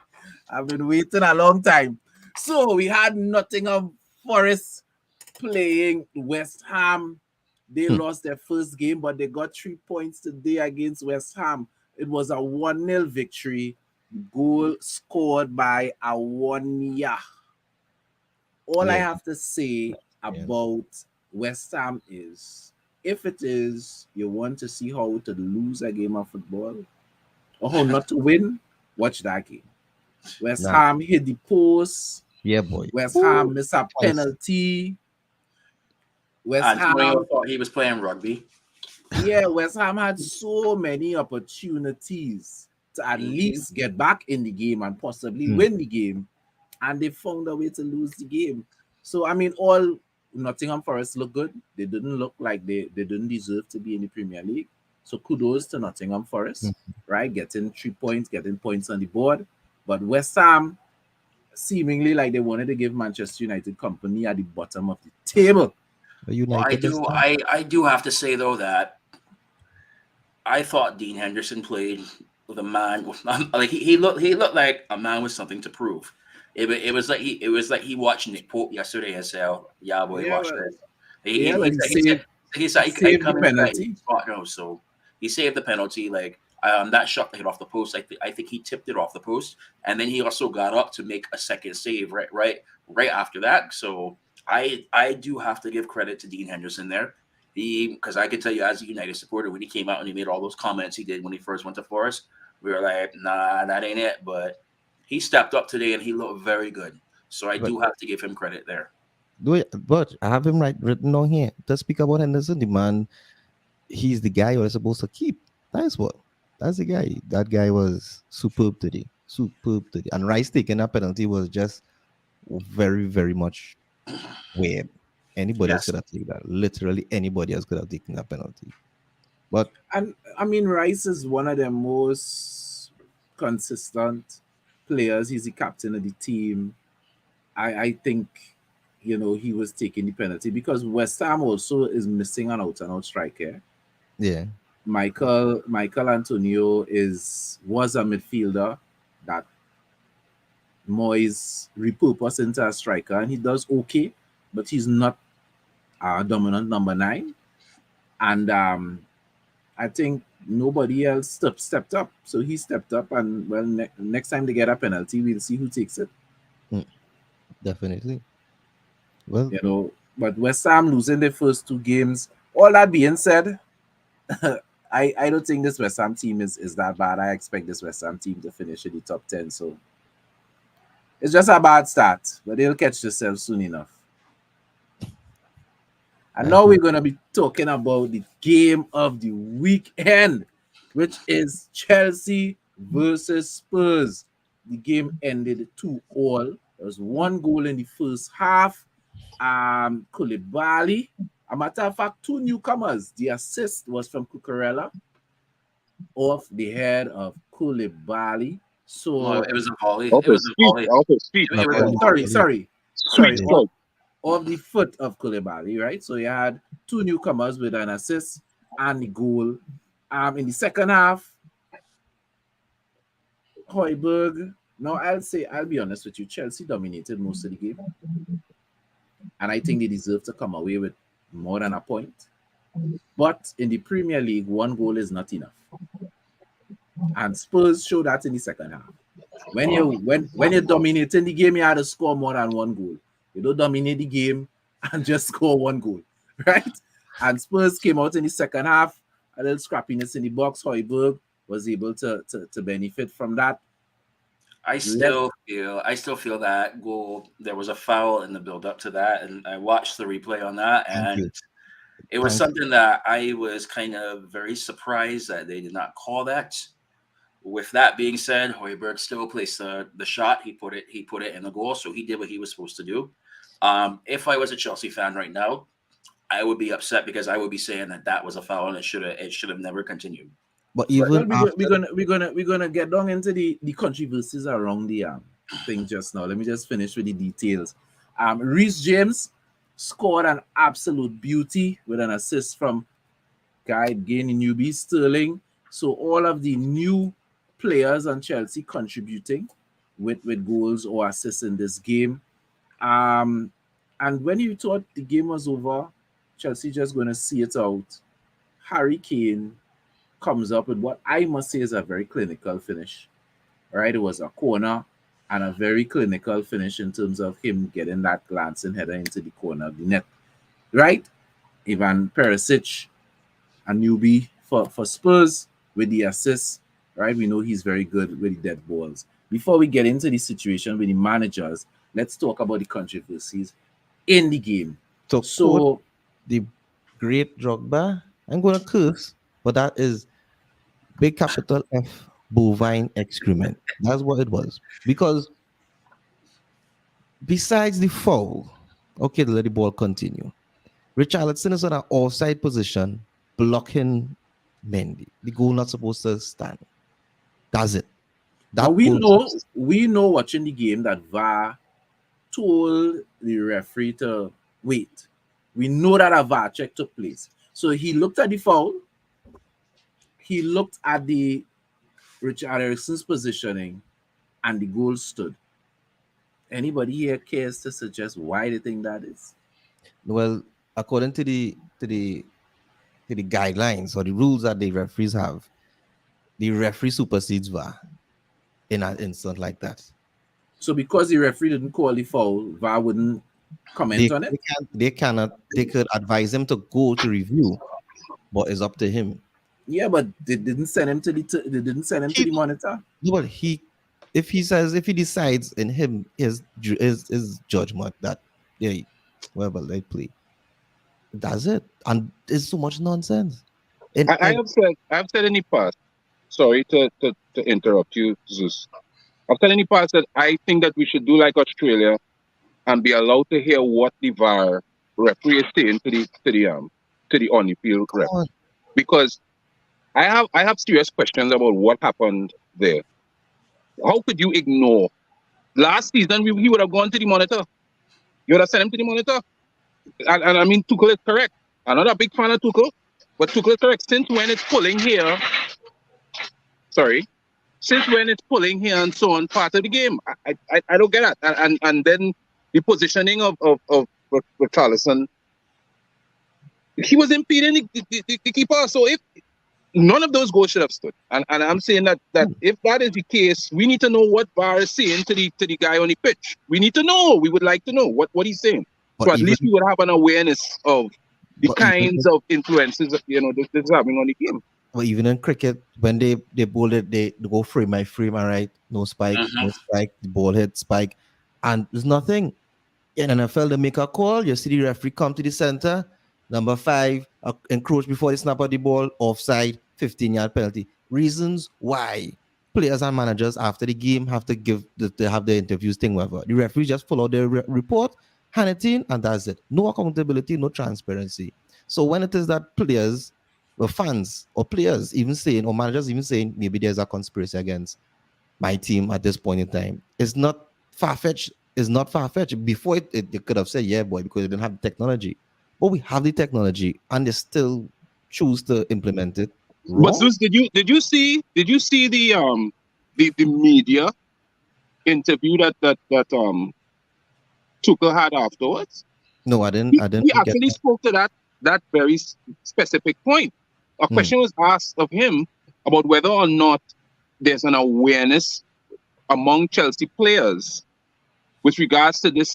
I've been waiting a long time. So we had Nottingham Forest playing West Ham. They lost their first game, but they got 3 points today against West Ham. It was a 1-0 victory. Goal scored by Awoniyi. All I have to say about West Ham is, if it is you want to see how to lose a game of football or how not to win, watch that game. West Ham hit the post. Yeah, boy. West Ham missed a penalty. West Ham thought he was playing rugby. Yeah, West Ham had so many opportunities to at least get back in the game and possibly win the game, and they found a way to lose the game. So I mean, all Nottingham Forest look good. They didn't look like they didn't deserve to be in the Premier League. So kudos to Nottingham Forest, right? Getting 3 points, getting points on the board. But West Ham seemingly like they wanted to give Manchester United company at the bottom of the table. I do have to say though that I thought Dean Henderson played with a man like he looked like a man with something to prove. It was like he watched Nick Pope yesterday and said, "Yeah, boy, watch this." He said he come in penalty. So he saved the penalty. Like that shot hit off the post. I think he tipped it off the post, and then he also got up to make a second save right after that. So I do have to give credit to Dean Henderson there. Because I can tell you as a United supporter, when he came out and he made all those comments he did when he first went to Forest, we were like, nah, that ain't it. But he stepped up today and he looked very good. So I do have to give him credit there. But I have him written on here. To speak about Henderson, the man, he's the guy you're supposed to keep. That's the guy. That guy was superb today. And Rice taking that penalty was just very, very much weird. Anybody else could have taken that. Literally anybody else could have taken that penalty. But and I mean, Rice is one of the most consistent players. He's the captain of the team. I think he was taking the penalty because West Ham also is missing an out-and-out striker. Yeah. Michael Antonio was a midfielder that Moyes repurposed into a striker, and he does okay, but he's not a dominant number 9. And I think nobody else stepped up. So he stepped up, and well, next time they get a penalty, we'll see who takes it. Definitely. Well, but West Ham losing their first 2 games. All that being said, I don't think this West Ham team is that bad. I expect this West Ham team to finish in the top 10. So it's just a bad start, but they'll catch themselves soon enough. And now we're going to be talking about the game of the weekend, which is Chelsea versus Spurs. The game ended 2-2. There was 1 goal in the first half. Koulibaly, a matter of fact, 2 newcomers. The assist was from Cucurella off the head of Koulibaly. So it was a volley. It was a volley. Sorry. Off the foot of Koulibaly, right? So you had 2 newcomers with an assist and the goal. In the second half, Højbjerg. Now I'll be honest with you, Chelsea dominated most of the game. And I think they deserve to come away with more than a point. But in the Premier League, 1 goal is not enough. And Spurs show that in the second half. When you're dominating the game, you have to score more than one goal. You don't dominate the game and just score one goal, right? And Spurs came out in the second half, a little scrappiness in the box. Højbjerg was able to benefit from that. I still feel that goal. There was a foul in the build up to that, and I watched the replay on that, and it was something that I was kind of very surprised that they did not call that. With that being said, Højbjerg still placed the shot. He put it in the goal, so he did what he was supposed to do. If I was a Chelsea fan right now, I would be upset because I would be saying that was a foul and it should have never continued. But even we're gonna get down into the controversies around the thing just now. Let me just finish with the details. Reece James scored an absolute beauty with an assist from gaining newbie Sterling. So all of the new players on Chelsea contributing with goals or assists in this game. And when you thought the game was over, Chelsea just going to see it out, Harry Kane comes up with what I must say is a very clinical finish. Right? It was a corner and a very clinical finish in terms of him getting that glancing header into the corner of the net. Right? Ivan Perisic, a newbie for Spurs with the assist. Right? We know he's very good with the dead balls. Before we get into the situation with the managers, let's talk about the controversies in the game. So the great Drogba, I'm going to curse, but that is big capital F bovine excrement. That's what it was. Because besides the foul, okay, let the ball continue. Richarlison is on an offside position, blocking Mendy. The goal not supposed to stand. That's it. Now we know watching the game that VAR told the referee to wait. We know that a VAR check took place. So he looked at the foul. He looked at the Richarlison's positioning, and the goal stood. Anybody here cares to suggest why they think that is? Well, according to the guidelines or the rules that the referees have, the referee supersedes VAR in an instant like that. So because the referee didn't call the foul, VAR wouldn't comment on it? They could advise him to go to review, but it's up to him. Yeah, but they didn't send him to the monitor. No, but if he decides in his judgment that whatever they play, that's it. And there's so much nonsense. I've said in the past, sorry to interrupt you, Zeus. I've said in the past that I think that we should do like Australia and be allowed to hear what the VAR referee is saying to the on the field ref. Because I have serious questions about what happened there. How could you ignore? Last season, he would have gone to the monitor. You would have sent him to the monitor. And I mean, Tuchel is correct. I'm not a big fan of Tuchel, but Tuchel is correct. Since when it's pulling here and so on, part of the game, I don't get that. And then the positioning of Richarlison, he was impeding the keeper. So if none of those goals should have stood, and I'm saying that if that is the case, we need to know what VAR is saying to the guy on the pitch. We need to know. We would like to know what he's saying. So at least we would have an awareness of the kinds of influences that this is having on the game. Well, even in cricket, when they bowl it, they go frame by frame, all right? No spike, no spike, the ball hit, spike, and there's nothing. In NFL, they make a call, you see the referee come to the center, number 5, encroach before they snap out the ball, offside, 15-yard penalty. Reasons why players and managers after the game have to have the interviews, thing, whatever. The referee just follow their report, hand it in, and that's it. No accountability, no transparency. So when it is that players, or fans, or players even saying, or managers even saying, maybe there's a conspiracy against my team at this point in time, it's not far-fetched. It's not far-fetched. Before they could have said, yeah, boy, because they didn't have the technology. But we have the technology, and they still choose to implement it. Wrong. But Zeus, did you see the media interview that Tuchel had afterwards? No, I didn't. He actually spoke to that very specific point. A question was asked of him about whether or not there's an awareness among Chelsea players with regards to this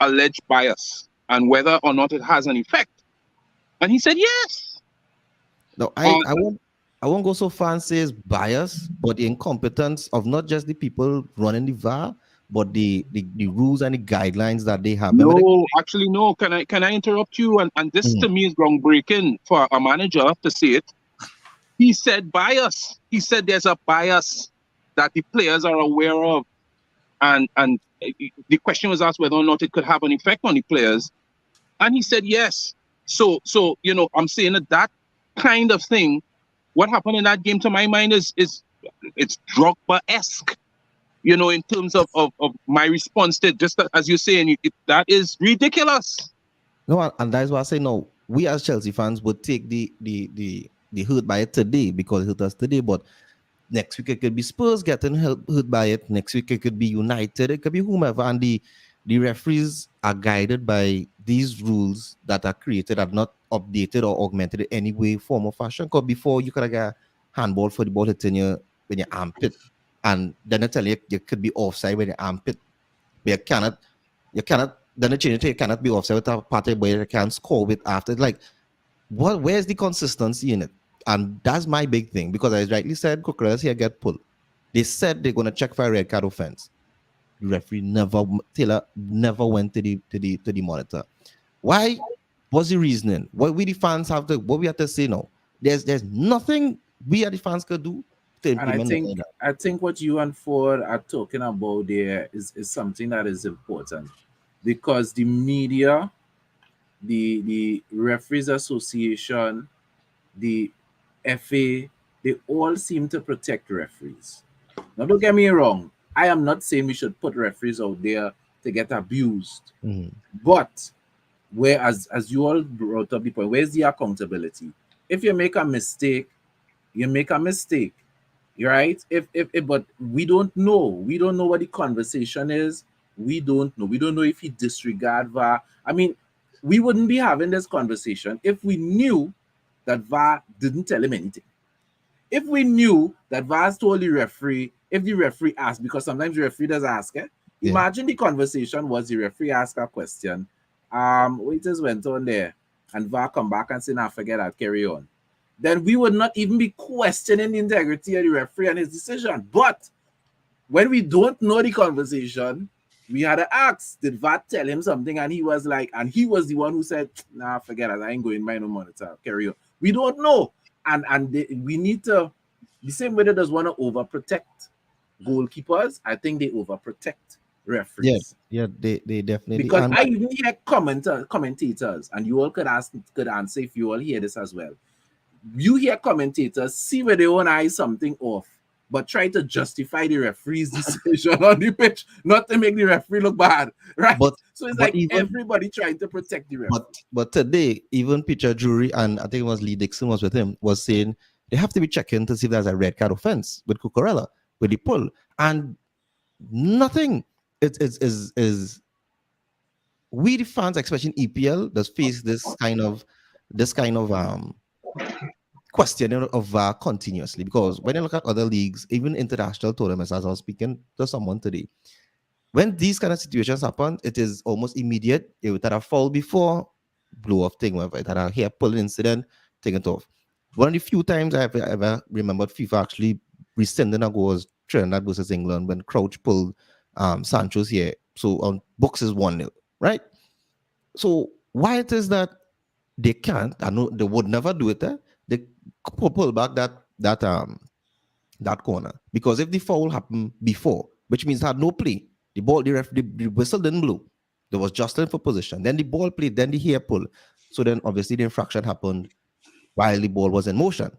alleged bias and whether or not it has an effect. And he said yes. No, I won't go so far and say it's bias, but the incompetence of not just the people running the VAR, but the rules and the guidelines that they have. No, actually, no. Can I interrupt you? And this to me is groundbreaking for a manager to say it. He said bias. He said there's a bias that the players are aware of. And the question was asked whether or not it could have an effect on the players. And he said yes. So I'm saying that kind of thing, what happened in that game to my mind is it's Drogba-esque, in terms of my response to just as you're saying, that is ridiculous. No, and that's why I say no. We as Chelsea fans would take the hurt by it today because it hurt us today, but next week it could be Spurs getting hurt by it. Next week it could be United. It could be whomever. And the referees are guided by these rules that are created, are not updated or augmented in any way, form, or fashion. Because before you could have got handball for the ball hitting you when you armpit, and then they tell you could be offside when you armpit. But you cannot. Then they change it. You cannot be offside with a party where you can score with after. Like, where's the consistency in it? And that's my big thing, because as rightly said, Cucurella's here get pulled. They said they're gonna check for a red card offense. The referee Taylor never went to the monitor. Why? What's the reasoning? What we the fans have to? What we have to say now? There's nothing we as the fans could do to implement. And I think what you and Ford are talking about there is something that is important, because the media, the Referees Association, the FA, they all seem to protect referees. Now, don't get me wrong. I am not saying we should put referees out there to get abused. Mm-hmm. But as you all brought up the point, where's the accountability? If you make a mistake, you make a mistake. Right? But we don't know. We don't know what the conversation is. We don't know. We don't know if he disregard VAR. I mean, we wouldn't be having this conversation if we knew that VAR didn't tell him anything. If we knew that VAR told the referee, if the referee asked, because sometimes the referee does ask, imagine the conversation was the referee asked a question, waiters went on there, and VAR come back and say, nah, forget that, carry on. Then we would not even be questioning the integrity of the referee and his decision. But when we don't know the conversation, we had to ask, did VAR tell him something? And he was like, and he was the one who said, nah, forget it, I ain't going by no monitor, carry on. We don't know. We need to, the same way that does want to overprotect goalkeepers, I think they overprotect referees. Yeah, they definitely. Because I even hear commentators, and you all could answer if you all hear this as well. You hear commentators see with their own eyes something off, but try to justify the referee's decision on the pitch, not to make the referee look bad, right? So it's like everybody trying to protect the referee. But today, even Peter Drury, and I think it was Lee Dixon was with him, was saying they have to be checking to see if there's a red card offense with Cucurella, with the pull, and nothing. It is we the fans, especially in EPL, does face this kind of questioning of VAR continuously, because when you look at other leagues, even international tournaments, as I was speaking to someone today, when these kind of situations happen, it is almost immediate. It would have fall before, blow off thing, whatever. It had a hair pulling incident, take it off. One of the few times I ever remembered FIFA actually rescinding a goal was Trinidad versus England when Crouch pulled Sancho's here. So on books is 1-0, right? So why it is that they can't, I know they would never do it there, they pull back that corner, because if the foul happened before, which means it had no play, the whistle didn't blow, there was jostling for position, then the ball played, then the hair pull, so then obviously the infraction happened while the ball was in motion,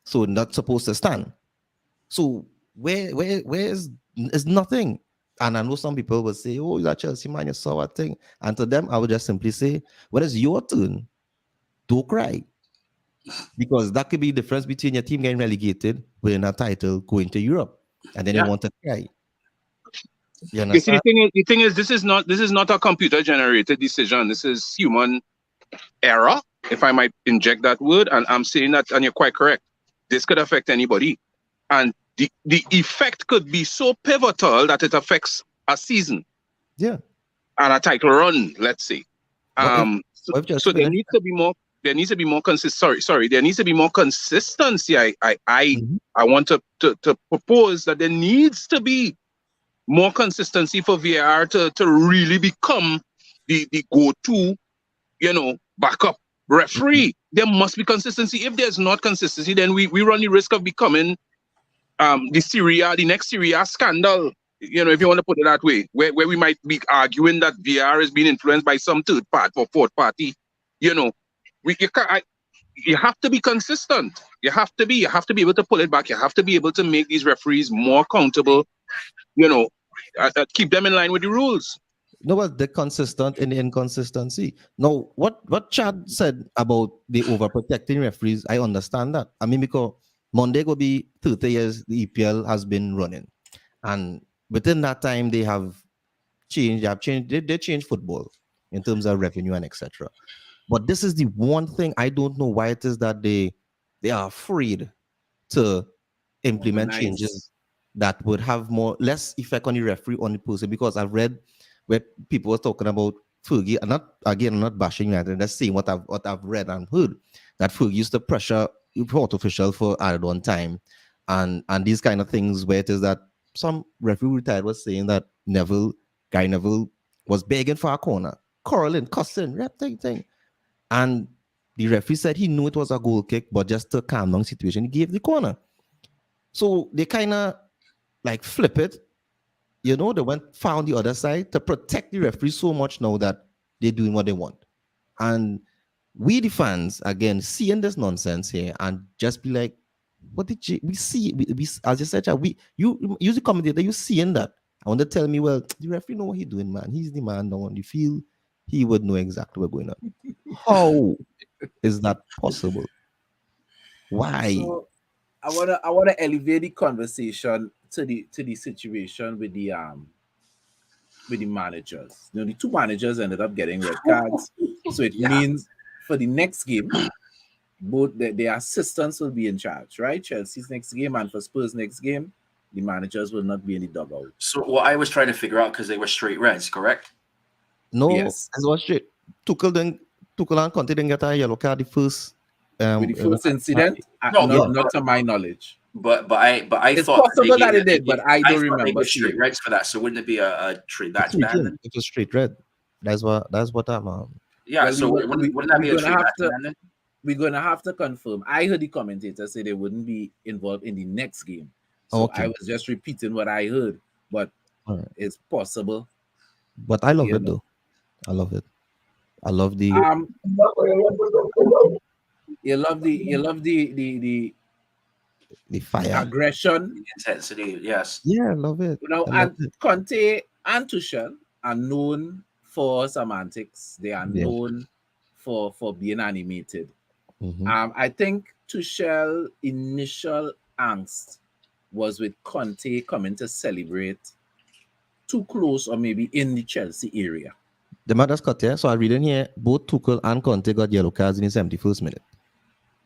so not supposed to stand. So where is nothing? And I know some people will say, oh, you're Chelsea man, you saw that thing, and to them I would just simply say, when it's your turn, don't cry. Because that could be the difference between your team getting relegated, winning a title, going to Europe, and then you want to cry. You see, the thing is, this is not a computer generated decision. This is human error, if I might inject that word. And I'm saying that, and you're quite correct. This could affect anybody. And the effect could be so pivotal that it affects a season Yeah. and a title run, let's say. What if So Chelsea there finish? needs to be more. There needs to be more Sorry. There needs to be more consistency. Mhm. I want to propose that there needs to be more consistency for VAR to really become the go-to, backup referee. There must be consistency. If there's not consistency, then we run the risk of becoming the next Syria scandal. If you want to put it that way, where we might be arguing that VAR is being influenced by some third party or fourth party. You have to be consistent. You have to be able to pull it back. You have to be able to make these referees more accountable. Keep them in line with the rules. No, well, they're consistent in the inconsistency. Now, what Chad said about the overprotecting referees, I understand that. I mean, because Monday will be 30 years the EPL has been running. And within that time, they have changed. They changed football in terms of revenue and etc. But this is the one thing I don't know why it is that they are afraid to implement Organize. changes that would have less effect on the referee, on the person. Because I've read where people were talking about Fergie, and I'm not bashing United, I'm just saying what I've read and heard, that Fergie used to pressure court official for added on time, and these kind of things, where it is that some referee retired was saying that Guy Neville was begging for a corner, quarreling, cussing, rep thing. And the referee said he knew it was a goal kick, but just to calm down the situation, he gave the corner. So they kind of like flip it. They found the other side to protect the referee so much now that they're doing what they want. And we, the fans, again, seeing this nonsense here and just be like, what did we see? We as you said, you the commentator, you seeing that. I want to tell me, well, the referee know what he's doing, man. He's the man down on the field. He would know exactly what's going on. How is that possible? Why? So I wanna elevate the conversation to the situation with the managers. The two managers ended up getting red cards. So it means for the next game, both the assistants will be in charge, right? Chelsea's next game and for Spurs next game, the managers will not be in the dugout. So what I was trying to figure out, because they were straight reds, correct? No, Yes. it was straight. Tuchel and Conte didn't get a yellow card the first. With the first incident, No, not to my knowledge. But I It's thought possible that it did, but I don't thought they remember were straight seeing. reds for that. So wouldn't it be a trade batch Straight ban? red. It was straight red. That's what I'm. Yeah. Well, So wouldn't that be a we're trade gonna batch have to- ban then? We're gonna have to confirm. I heard the commentator say they wouldn't be involved in the next game. So Okay. I was just repeating what I heard, but Alright. it's possible. But I love You it know. though. I love it. I love the You love the fire. aggression. Intensity, yes. Yeah, I love it. You know, I love and it. Conte and Tuchel are known for semantics. They are Yeah. known for being animated. Mhm. I think Tuchel initial angst was with Conte coming to celebrate too close or maybe in the Chelsea area. The matters cut here. So I read in here, both Tuchel and Conte got yellow cards in the 71st minute.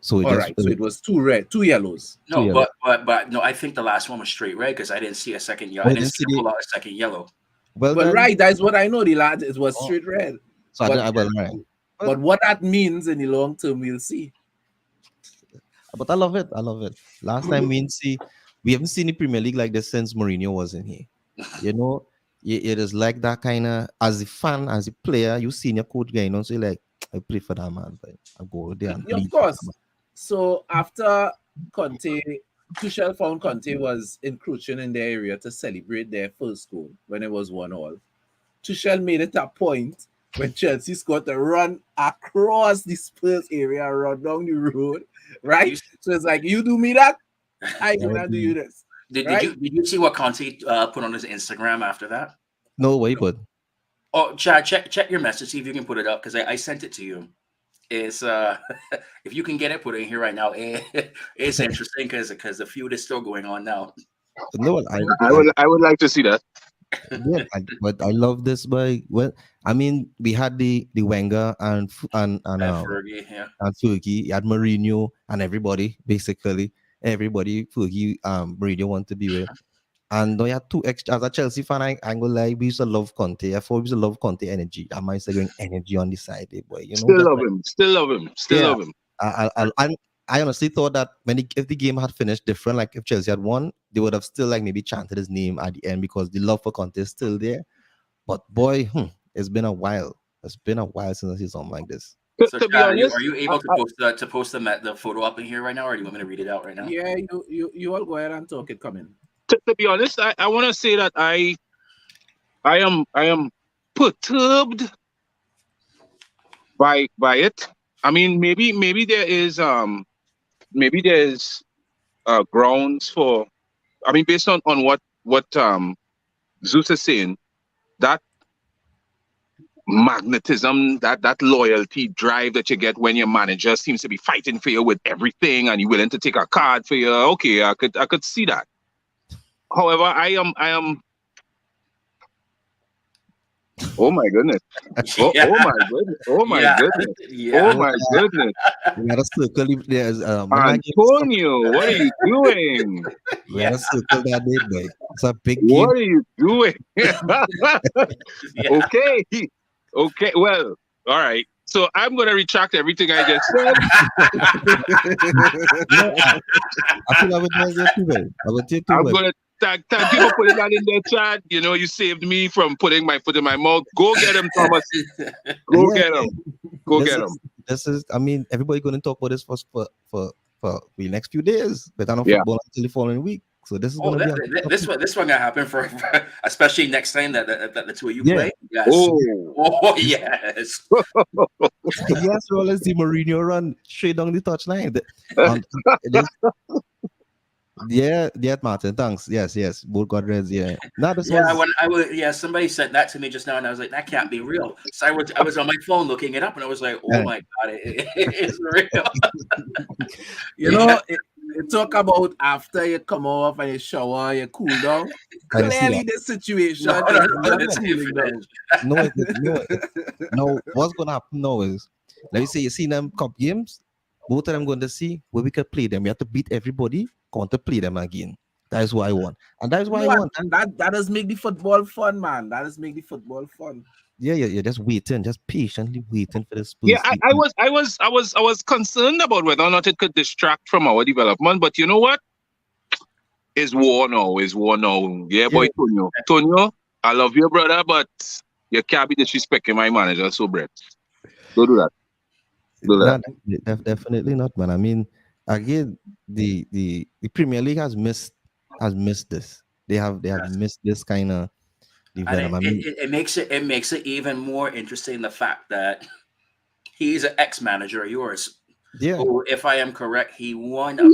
So All right, so it was two yellows. No, yellow. but no, I think the last one was straight red because I didn't see a second yellow. Oh, I you didn't didn't see see a pull out a second yellow. well, Well, then, right, that's what I know. The lad, it was Oh. straight red. So but- right. But what that means in the long term, we'll see. But I love it. I love it. Last time we haven't seen the Premier League like this since Mourinho was in here. It is like that kind of, as a fan, as a player, you seen your coach guy, so you're like, I play for that man, but I go there and Yeah, bleed of for course. that man. So after Tuchel found Conte was encroaching in their area to celebrate their first goal when it was 1-1. Tuchel made it a point when Chelsea scored to run across the Spurs area, run down the road, right? So it's like, you do me that, I gonna do you this. Did Right? you see what Conte put on his Instagram after that? No way, but Oh, Chad, check your message, see if you can put it up because I sent it to you. It's if you can get it, put it in here right now. It's interesting because the feud is still going on now. no, I would like to see that. but I love this boy. Well, I mean, we had the Wenger and Fergie, yeah. and Fergie, you had Mourinho and everybody basically, everybody Fergie Mourinho want to be with. And now you have two extra as a Chelsea fan, I ain't gonna lie, we used to love Conte. I thought we used to love Conte energy. I might say going energy on the side, boy. You know, Still just love like him. Still love him. Still yeah. love him. I honestly thought that if the game had finished different, like if Chelsea had won, they would have still like maybe chanted his name at the end because the love for Conte is still there. But boy, it's been a while. It's been a while since I see something like this. So, To be Chad, honest, are you able to post the photo up in here right now, or do you want me to read it out right now? Yeah, you all go ahead and talk it coming. to be honest, I want to say that I am perturbed by it. I mean, maybe there is grounds for. I mean, based on what Zeus is saying, that magnetism, that loyalty drive that you get when your manager seems to be fighting for you with everything and you're willing to take a card for you. Okay, I could see that. However, I am. Oh my goodness! Oh, Yeah. oh my goodness! Oh my Yeah. goodness! Yeah. Oh my goodness! We had a circle. There's Antonio, what are you doing? we had a circle that day, boy. It's a big game. What are you doing? Yeah. Okay. Okay. Well, all right. So I'm gonna retract everything I just said. I feel I would do it too well. I would take too I'm well. gonna thank you for putting that in the chat. You know, you saved me from putting my foot in my mouth. Go get him, Thomas. Go Yeah. get him. Go get him. This is. I mean, everybody going to talk about this for the next few days, but I don't Yeah. football until the following week. So this is Oh, going to be. this one gonna happen for especially next time that the two of you Yeah. play. Yes. Oh, Yes. Yes, let's see Mourinho run straight down the touchline. Yeah, Martin. Thanks. Yes. Both got reds. Yeah. Now this Yeah, was. somebody sent that to me just now, and I was like, that can't be real. So I was on my phone looking it up, and I was like, oh Yeah. my god, it is real. You know, it talk about after you come off and you shower, you cool down. I see Clearly, that. the situation No, is not it's cooling down. different. No, what's gonna happen now is, let me say, you see them cup games, both of them going to see where we can play them. We have to beat everybody, want to play them again. That is what I want, and that is what I want. And that does make the football fun, man. That does make the football fun. Yeah, just waiting, just patiently waiting for the Spurs. yeah. I was concerned about whether or not it could distract from our development, but you know what? It's war now. Yeah, boy, Tonio, I love you, brother, but you can't be disrespecting my manager, so Brent. Don't do that. Definitely not, man. I mean, again, the Premier League has missed this. They have missed this kind of development. I mean, It makes it even more interesting, the fact that he's an ex-manager of yours. yeah. Who, if I am correct, he won a Yes.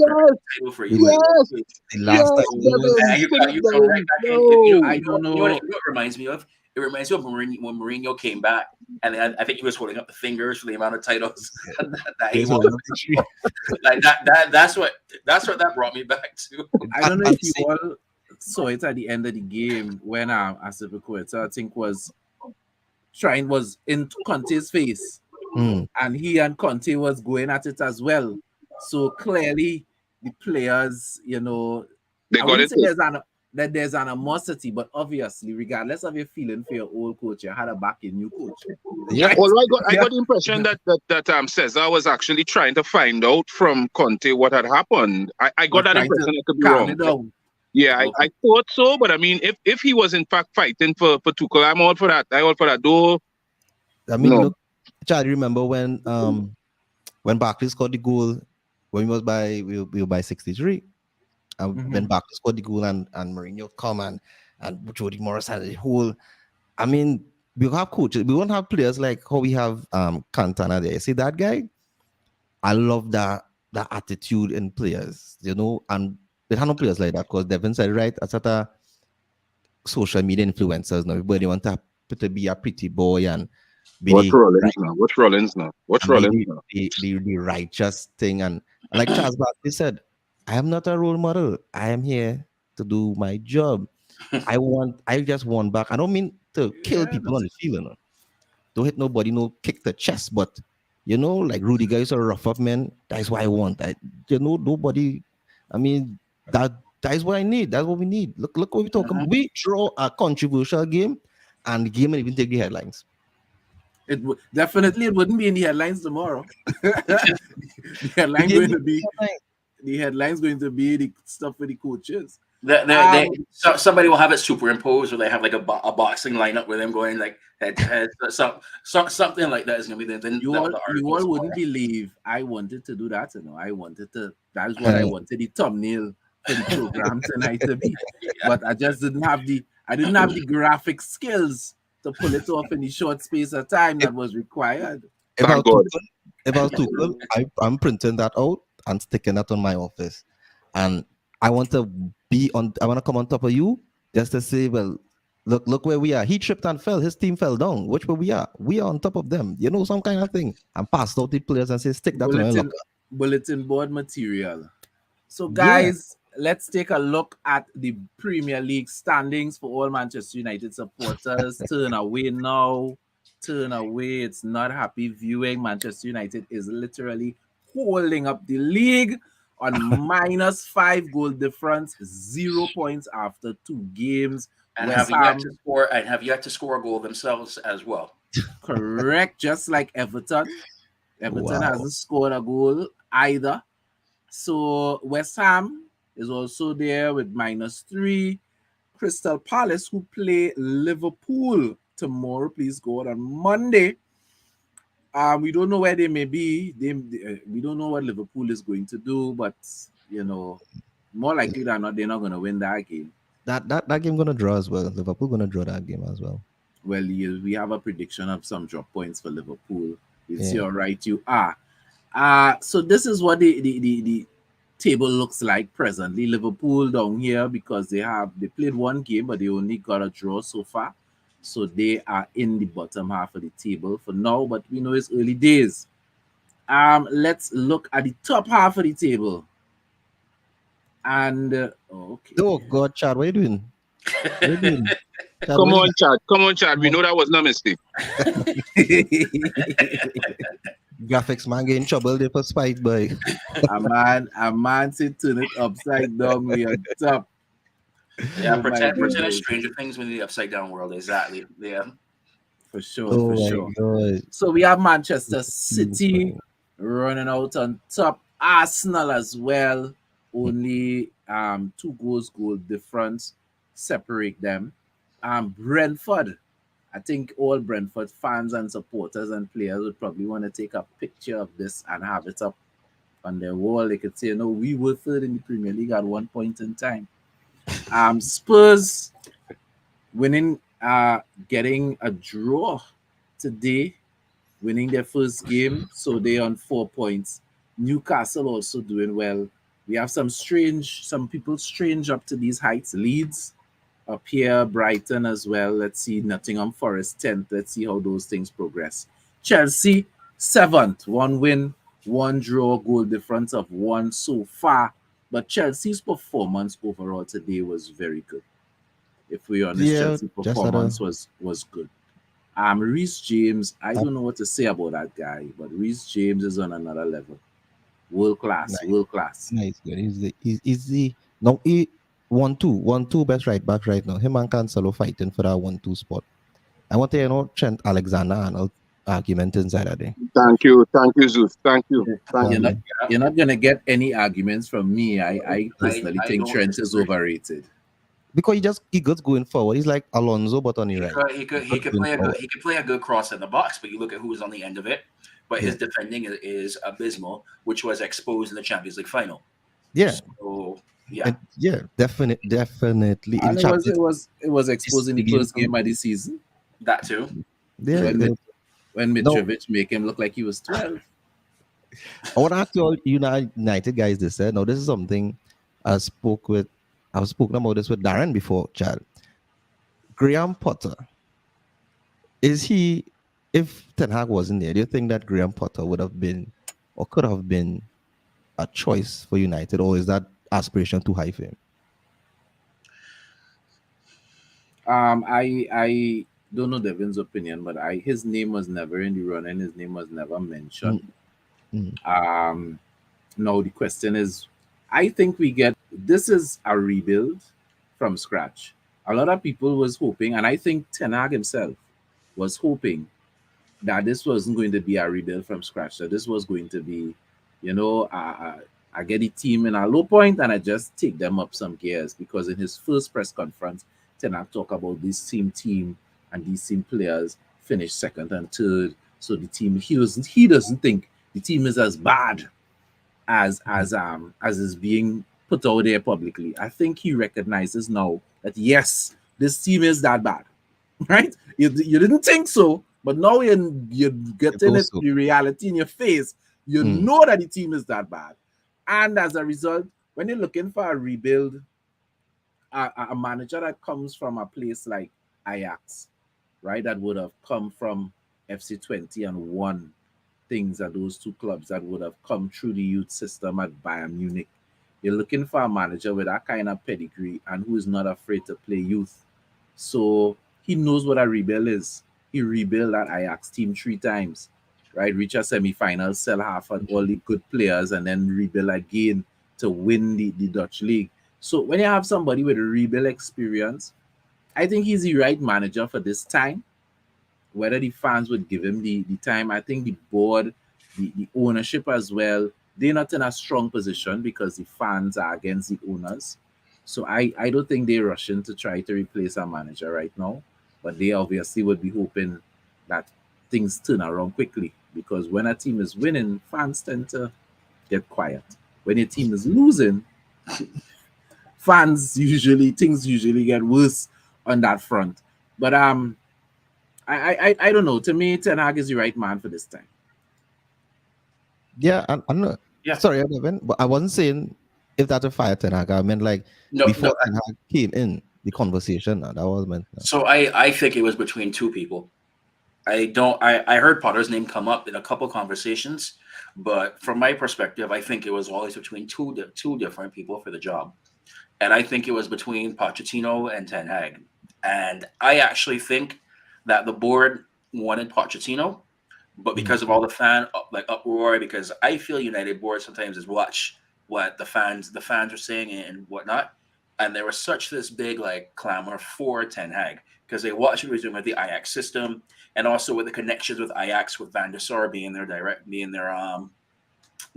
title for you. Yes. The last time he was, You come right back in. You know, I don't know. You know what it reminds me of? It reminds me of when Mourinho came back, and I think he was holding up the fingers for the amount of titles that he won. Like that's what that brought me back to. I don't know if you all saw it at the end of the game when Asipiqueta, I think, was in Conte's face, and he and Conte was going at it as well. So clearly, the players, you know, They I got wouldn't it. say there's animosity, but obviously, regardless of your feeling for your old coach, you had a back in new coach. yeah. Although I got the impression that Cesar was actually trying to find out from Conte what had happened. I got that Trying to impression. I could be calm wrong. it down. Yeah, Okay. I thought so, but I mean, if he was in fact fighting for Tuchel, I'm all for that. Though. I mean, No. look, Chad, remember when Barkley scored the goal when we were by 63, and when Barkley scored the goal and Mourinho come and Jody Morris had the whole. I mean, we have coaches, we won't have players like how we have Cantona there. See that guy? I love that attitude in players, you know, and they have no players like that because Devin said right, as a social media influencers now, everybody want to be a pretty boy and be What's Rollins now? the righteous thing, and like Charles Barkley said, I am not a role model. I am here to do my job. I just want back. I don't mean to kill people on the field, you know. Don't hit nobody, no kick the chest, but you know, like Rudiger is a rough up man. That's what I want. Nobody I mean, that is what I need. That's what we need. Look what we're talking. We draw a controversial game, and the game and even take the headlines. Definitely it wouldn't be in the headlines tomorrow. the headline going to be the headline's going to be the stuff for the coaches. Somebody will have it superimposed, or they have like a boxing lineup with them going like head to head. Something like that is going to be then. You all wouldn't believe I wanted to do that. I wanted to. That is what I wanted the thumbnail for the program tonight to be. But I just didn't have the graphic skills to pull it off in the short space of time that was required. If I was Tuchel, I'm printing that out and sticking that on my office, and I want to come on top of you just to say, well, look where we are. He tripped and fell. His team fell down. Which way we are? We are on top of them. Some kind of thing. And pass out the players and say, stick that on your locker. Bulletin board material. So, guys, let's take a look at the Premier League standings for all Manchester United supporters. Turn away now. Turn away. It's not happy viewing. Manchester United is literally holding up the league on -5 goal difference, 0 points after 2 games. And have yet to score a goal themselves as well. Correct, just like Everton. Everton hasn't scored a goal either. So West Ham is also there with -3. Crystal Palace, who play Liverpool tomorrow, please go on Monday. We don't know where they may be. We don't know what Liverpool is going to do, but more likely than not, they're not going to win that game. That game going to draw as well. Liverpool going to draw that game as well. Well, we have a prediction of some drop points for Liverpool. You see how right you are. So this is what the table looks like presently. Liverpool down here because they played 1 game, but they only got a draw so far. So they are in the bottom half of the table for now, but we know it's early days. Let's look at the top half of the table. And okay. Oh God, Chad, what are you doing? Come on, Chad. We know that was no mistake. Graphics man get in trouble there for spite, boy. a man said turn it upside down. We are top. Yeah, pretend it's Stranger Things when the upside down world. Exactly. Yeah. For sure. God. So we have Manchester City running out on top. Arsenal as well. Only 2 goal difference separate them. Brentford. I think all Brentford fans and supporters and players would probably want to take a picture of this and have it up on their wall. They could say, no, we were third in the Premier League at one point in time. Spurs winning, getting a draw today, winning their first game, so they're on 4 points. Newcastle also doing well. We have some people strange up to these heights. Leeds up here, Brighton as well. Let's see, Nottingham Forest 10th. Let's see how those things progress. Chelsea 7th, 1 win, 1 draw, goal difference of 1 so far. But Chelsea's performance overall today was very good. If we're honest, Chelsea's performance was good. Reece James, I don't know what to say about that guy, but Reece James is on another level. World class. Nice, good. He's the 1-2 best right back right now. Him and Cancelo fighting for that 1-2 spot. I want to Trent Alexander-Arnold argument inside of there. Thank you, Zeus. Thank you. You're not gonna get any arguments from me. I personally think Trent is overrated. Because he gets going forward. He's like Alonso, but on the right. He could play a good cross in the box, but you look at who's on the end of it. But his defending is abysmal, which was exposed in the Champions League final. Yeah. So definitely. And it was exposed in the first game of the season. That too. Yeah. When Mitrovic make him look like he was 12. I want to ask you all United guys this. Now, this is something I've spoken about this with Darren before, Chad. Graham Potter. Is he, if Ten Hag wasn't there, do you think that Graham Potter would have been or could have been a choice for United, or is that aspiration too high for him? I don't know Devin's opinion, but his name was never in the running. His name was never mentioned. Now the question is, I think this is a rebuild from scratch. A lot of people was hoping, and I think Ten Hag himself was hoping that this wasn't going to be a rebuild from scratch. That this was going to be, I get the team in a low point and I just take them up some gears, because in his first press conference, Ten Hag talk about this same team and these same players finished second and third. So the team he doesn't think the team is as bad as is being put out there publicly. I think he recognizes now that yes, this team is that bad, right? You didn't think so, but now you're getting it, so. the reality in your face. You know that the team is that bad, and as a result, when you're looking for a rebuild, a manager that comes from a place like Ajax, right, that would have come from FC20 and won things at those two clubs, that would have come through the youth system at Bayern Munich. You're looking for a manager with that kind of pedigree and who is not afraid to play youth. So he knows what a rebuild is. He rebuilt that Ajax team 3 times, right? Reach a semi-final, sell half of all the good players, and then rebuild again to win the Dutch league. So when you have somebody with a rebuild experience, I think he's the right manager for this time. Whether the fans would give him the time, I think the board, the ownership as well, they're not in a strong position because the fans are against the owners. So I don't think they're rushing to try to replace a manager right now. But they obviously would be hoping that things turn around quickly, because when a team is winning, fans tend to get quiet. When your team is losing, things usually get worse on that front. But I don't know. To me, Ten Hag is the right man for this time. Yeah, I'm not. Yeah. Sorry, Evan, but I wasn't saying if that's a fire Ten Hag. I meant like No, before no. Ten Hag came in the conversation. That was meant. So I think it was between two people. I heard Potter's name come up in a couple conversations, but from my perspective, I think it was always between two different people for the job. And I think it was between Pochettino and Ten Hag. And I actually think that the board wanted Pochettino, but because of all the fan uproar, because I feel United board sometimes is watch what the fans are saying and whatnot, and there was such this big clamor for Ten Hag because they watched what he was doing with the Ajax system and also with the connections with Ajax with Van der Sar being their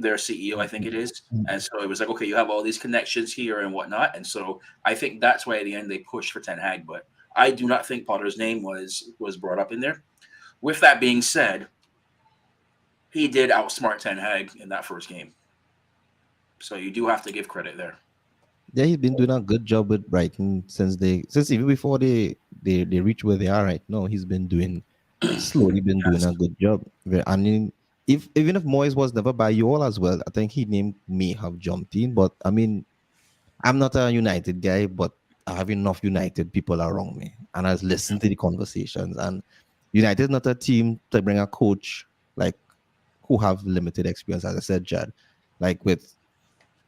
CEO, I think it is. And so it was like, okay, you have all these connections here and whatnot. And so I think that's why at the end they pushed for Ten Hag. But I do not think Potter's name was brought up in there. With that being said, he did outsmart Ten Hag in that first game. So you do have to give credit there. Yeah, he's been doing a good job with Brighton since even before they reach where they are right now. He's been doing slowly been doing a good job. I mean, even if Moyes was never by you all as well, I think his name may have jumped in. But I mean, I'm not a United guy, but I have enough United people around me, and I listen to the conversations. And United is not a team to bring a coach like who have limited experience, as I said, Jad, like with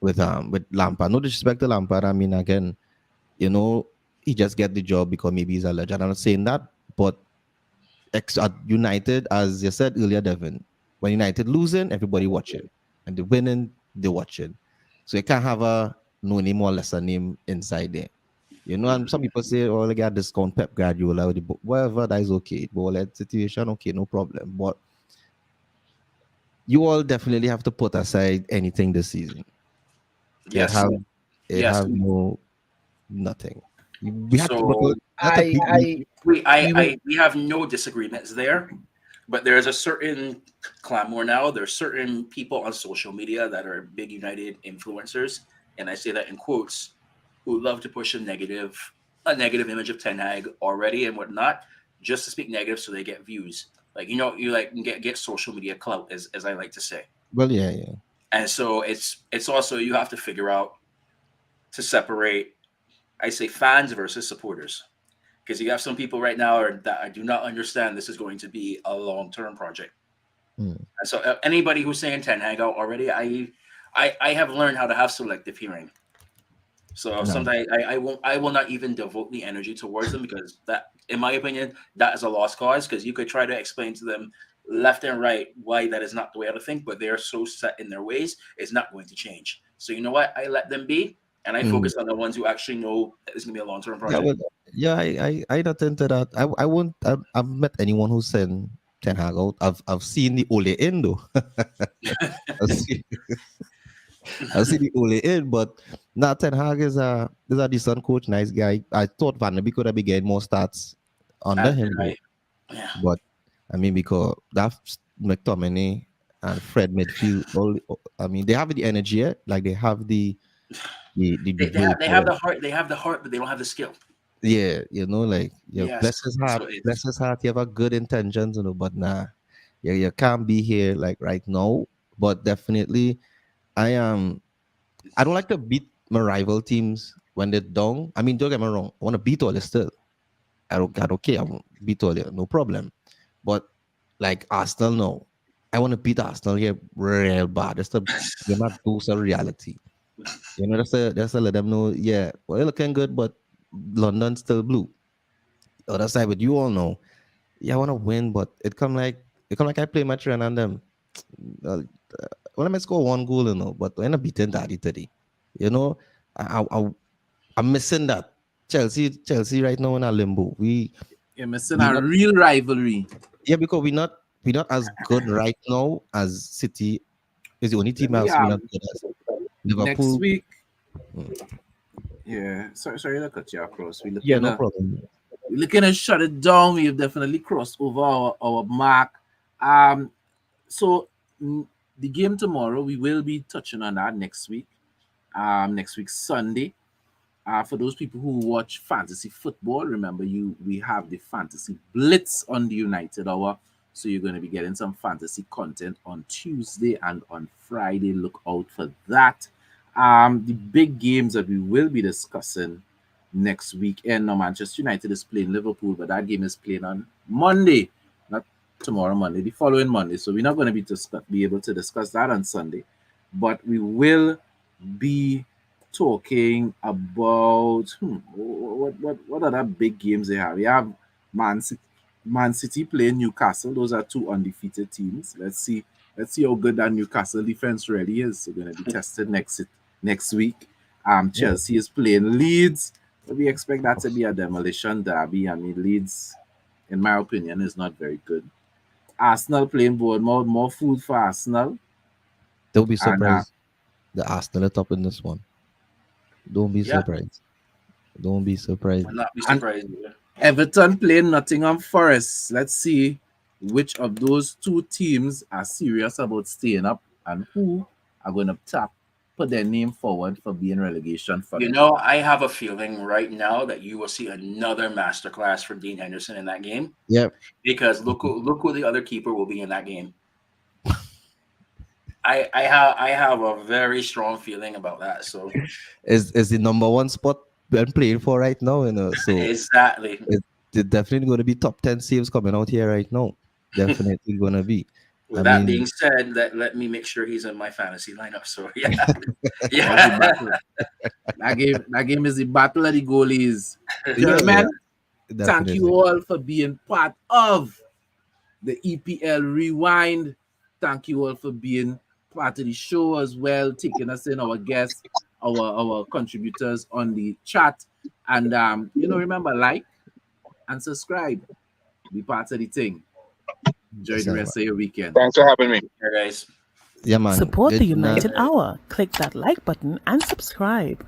Lampard. No disrespect to Lampard. I mean, again, he just get the job because maybe he's a legend. I'm not saying that, but at United, as you said earlier, Devin, when United losing, everybody watching, and the winning, they watching. So you can't have a no name or lesser name inside there. And some people say, oh, they got discount Pep Guardiola, whatever, that is okay. But that situation, okay, no problem. But you all definitely have to put aside anything this season. Yes. It have no nothing. We have So I we have no disagreements there, but there's a certain clamor now. There's certain people on social media that are big United influencers, and I say that in quotes, who love to push a negative image of Ten Hag already and whatnot, just to speak negative so they get views. You get social media clout, as I like to say. Well, yeah. And so it's also you have to figure out to separate, I say, fans versus supporters, because you have some people right now that I do not understand this is going to be a long-term project. And so anybody who's saying Ten Hag out already, I have learned how to have selective hearing. So sometimes I will not even devote the energy towards them, because that, in my opinion, that is a lost cause, because you could try to explain to them left and right why that is not the way to think, but they are so set in their ways, it's not going to change. So you know what? I let them be, and I focus on the ones who actually know that it's gonna be a long-term Yeah, project. I not into that. I won't. I've met anyone who sent Ten Hag out. I've seen the Ole in though. I've seen, I've seen the Ole in, but now Ten Hag is a decent coach, nice guy. I thought Van de Beek could have been getting more stats under As him did though. I. Yeah. But I mean, because that's McTominay and Fred midfield. I mean, they have the energy, like they have the They have the heart. They have the heart, but they don't have the skill. yeah, like Yes. bless his heart, So it's- bless his heart. You have a good intentions, but nah, you can't be here like right now. But definitely, I don't like to beat my rival teams when they're down. I mean, don't get me wrong. I want to beat all this still. I don't care. I want to beat all it, no problem. But like Arsenal, no. I want to beat Arsenal here real bad. That's the you're not dose of reality. That's to let them know, yeah, well, they're looking good, but London's still blue. Other side, but you all know, yeah, I want to win, but it come like I play my train and them. Uh, when I might score one goal, but when I beating Daddy today, you know, I'm missing that. Chelsea right now in a limbo. You're missing we a not real rivalry. yeah because we not as good right now as City is the only team We else we not good as next Liverpool. week. Mm. Yeah, sorry to cut you across. Yeah, no problem. We're looking to shut it down. We have definitely crossed over our mark. So the game tomorrow, we will be touching on that next week. Next week Sunday. For those people who watch fantasy football, remember we have the fantasy blitz on the United Hour. So you're going to be getting some fantasy content on Tuesday and on Friday. Look out for that. The big games that we will be discussing next weekend. Now, Manchester United is playing Liverpool, but that game is playing on Monday, not tomorrow, Monday, the following Monday. So we're not going to be able to discuss that on Sunday, but we will be talking about what other big games they have. We have Man City playing Newcastle. Those are two undefeated teams. Let's see how good that Newcastle defense really is. They're going to be tested next week. Chelsea is playing Leeds. But we expect that to be a demolition derby. I mean, Leeds, in my opinion, is not very good. Arsenal playing Bournemouth. More food for Arsenal. Don't be And surprised. The Arsenal are top in this one. Don't be Yeah. surprised. Don't be surprised. I'll not be And- surprised. Everton playing Nottingham Forest. Let's see which of those two teams are serious about staying up and who are going to put their name forward for being relegation for You them. know, I have a feeling right now that you will see another masterclass from Dean Henderson in that game. Yep. Because look who the other keeper will be in that game. I have a very strong feeling about that. So Is the number one spot we're playing for right now, So exactly. it's definitely going to be top 10 saves coming out here right now. Definitely going to be. With that being said, let me make sure he's in my fantasy lineup. So yeah, That's the yeah. battle. That game is the battle of the goalies. Yeah, Gentlemen, thank definitely. you all for being part of the EPL Rewind. Thank you all for being part of the show as well, taking us in, our guests, our contributors on the chat. And remember, like and subscribe. Be part of the thing. Enjoy Yes, the sir. rest of your weekend. Thanks for having me. Here, guys. Yeah, man. Support the Good night. United Hour. Click that like button and subscribe.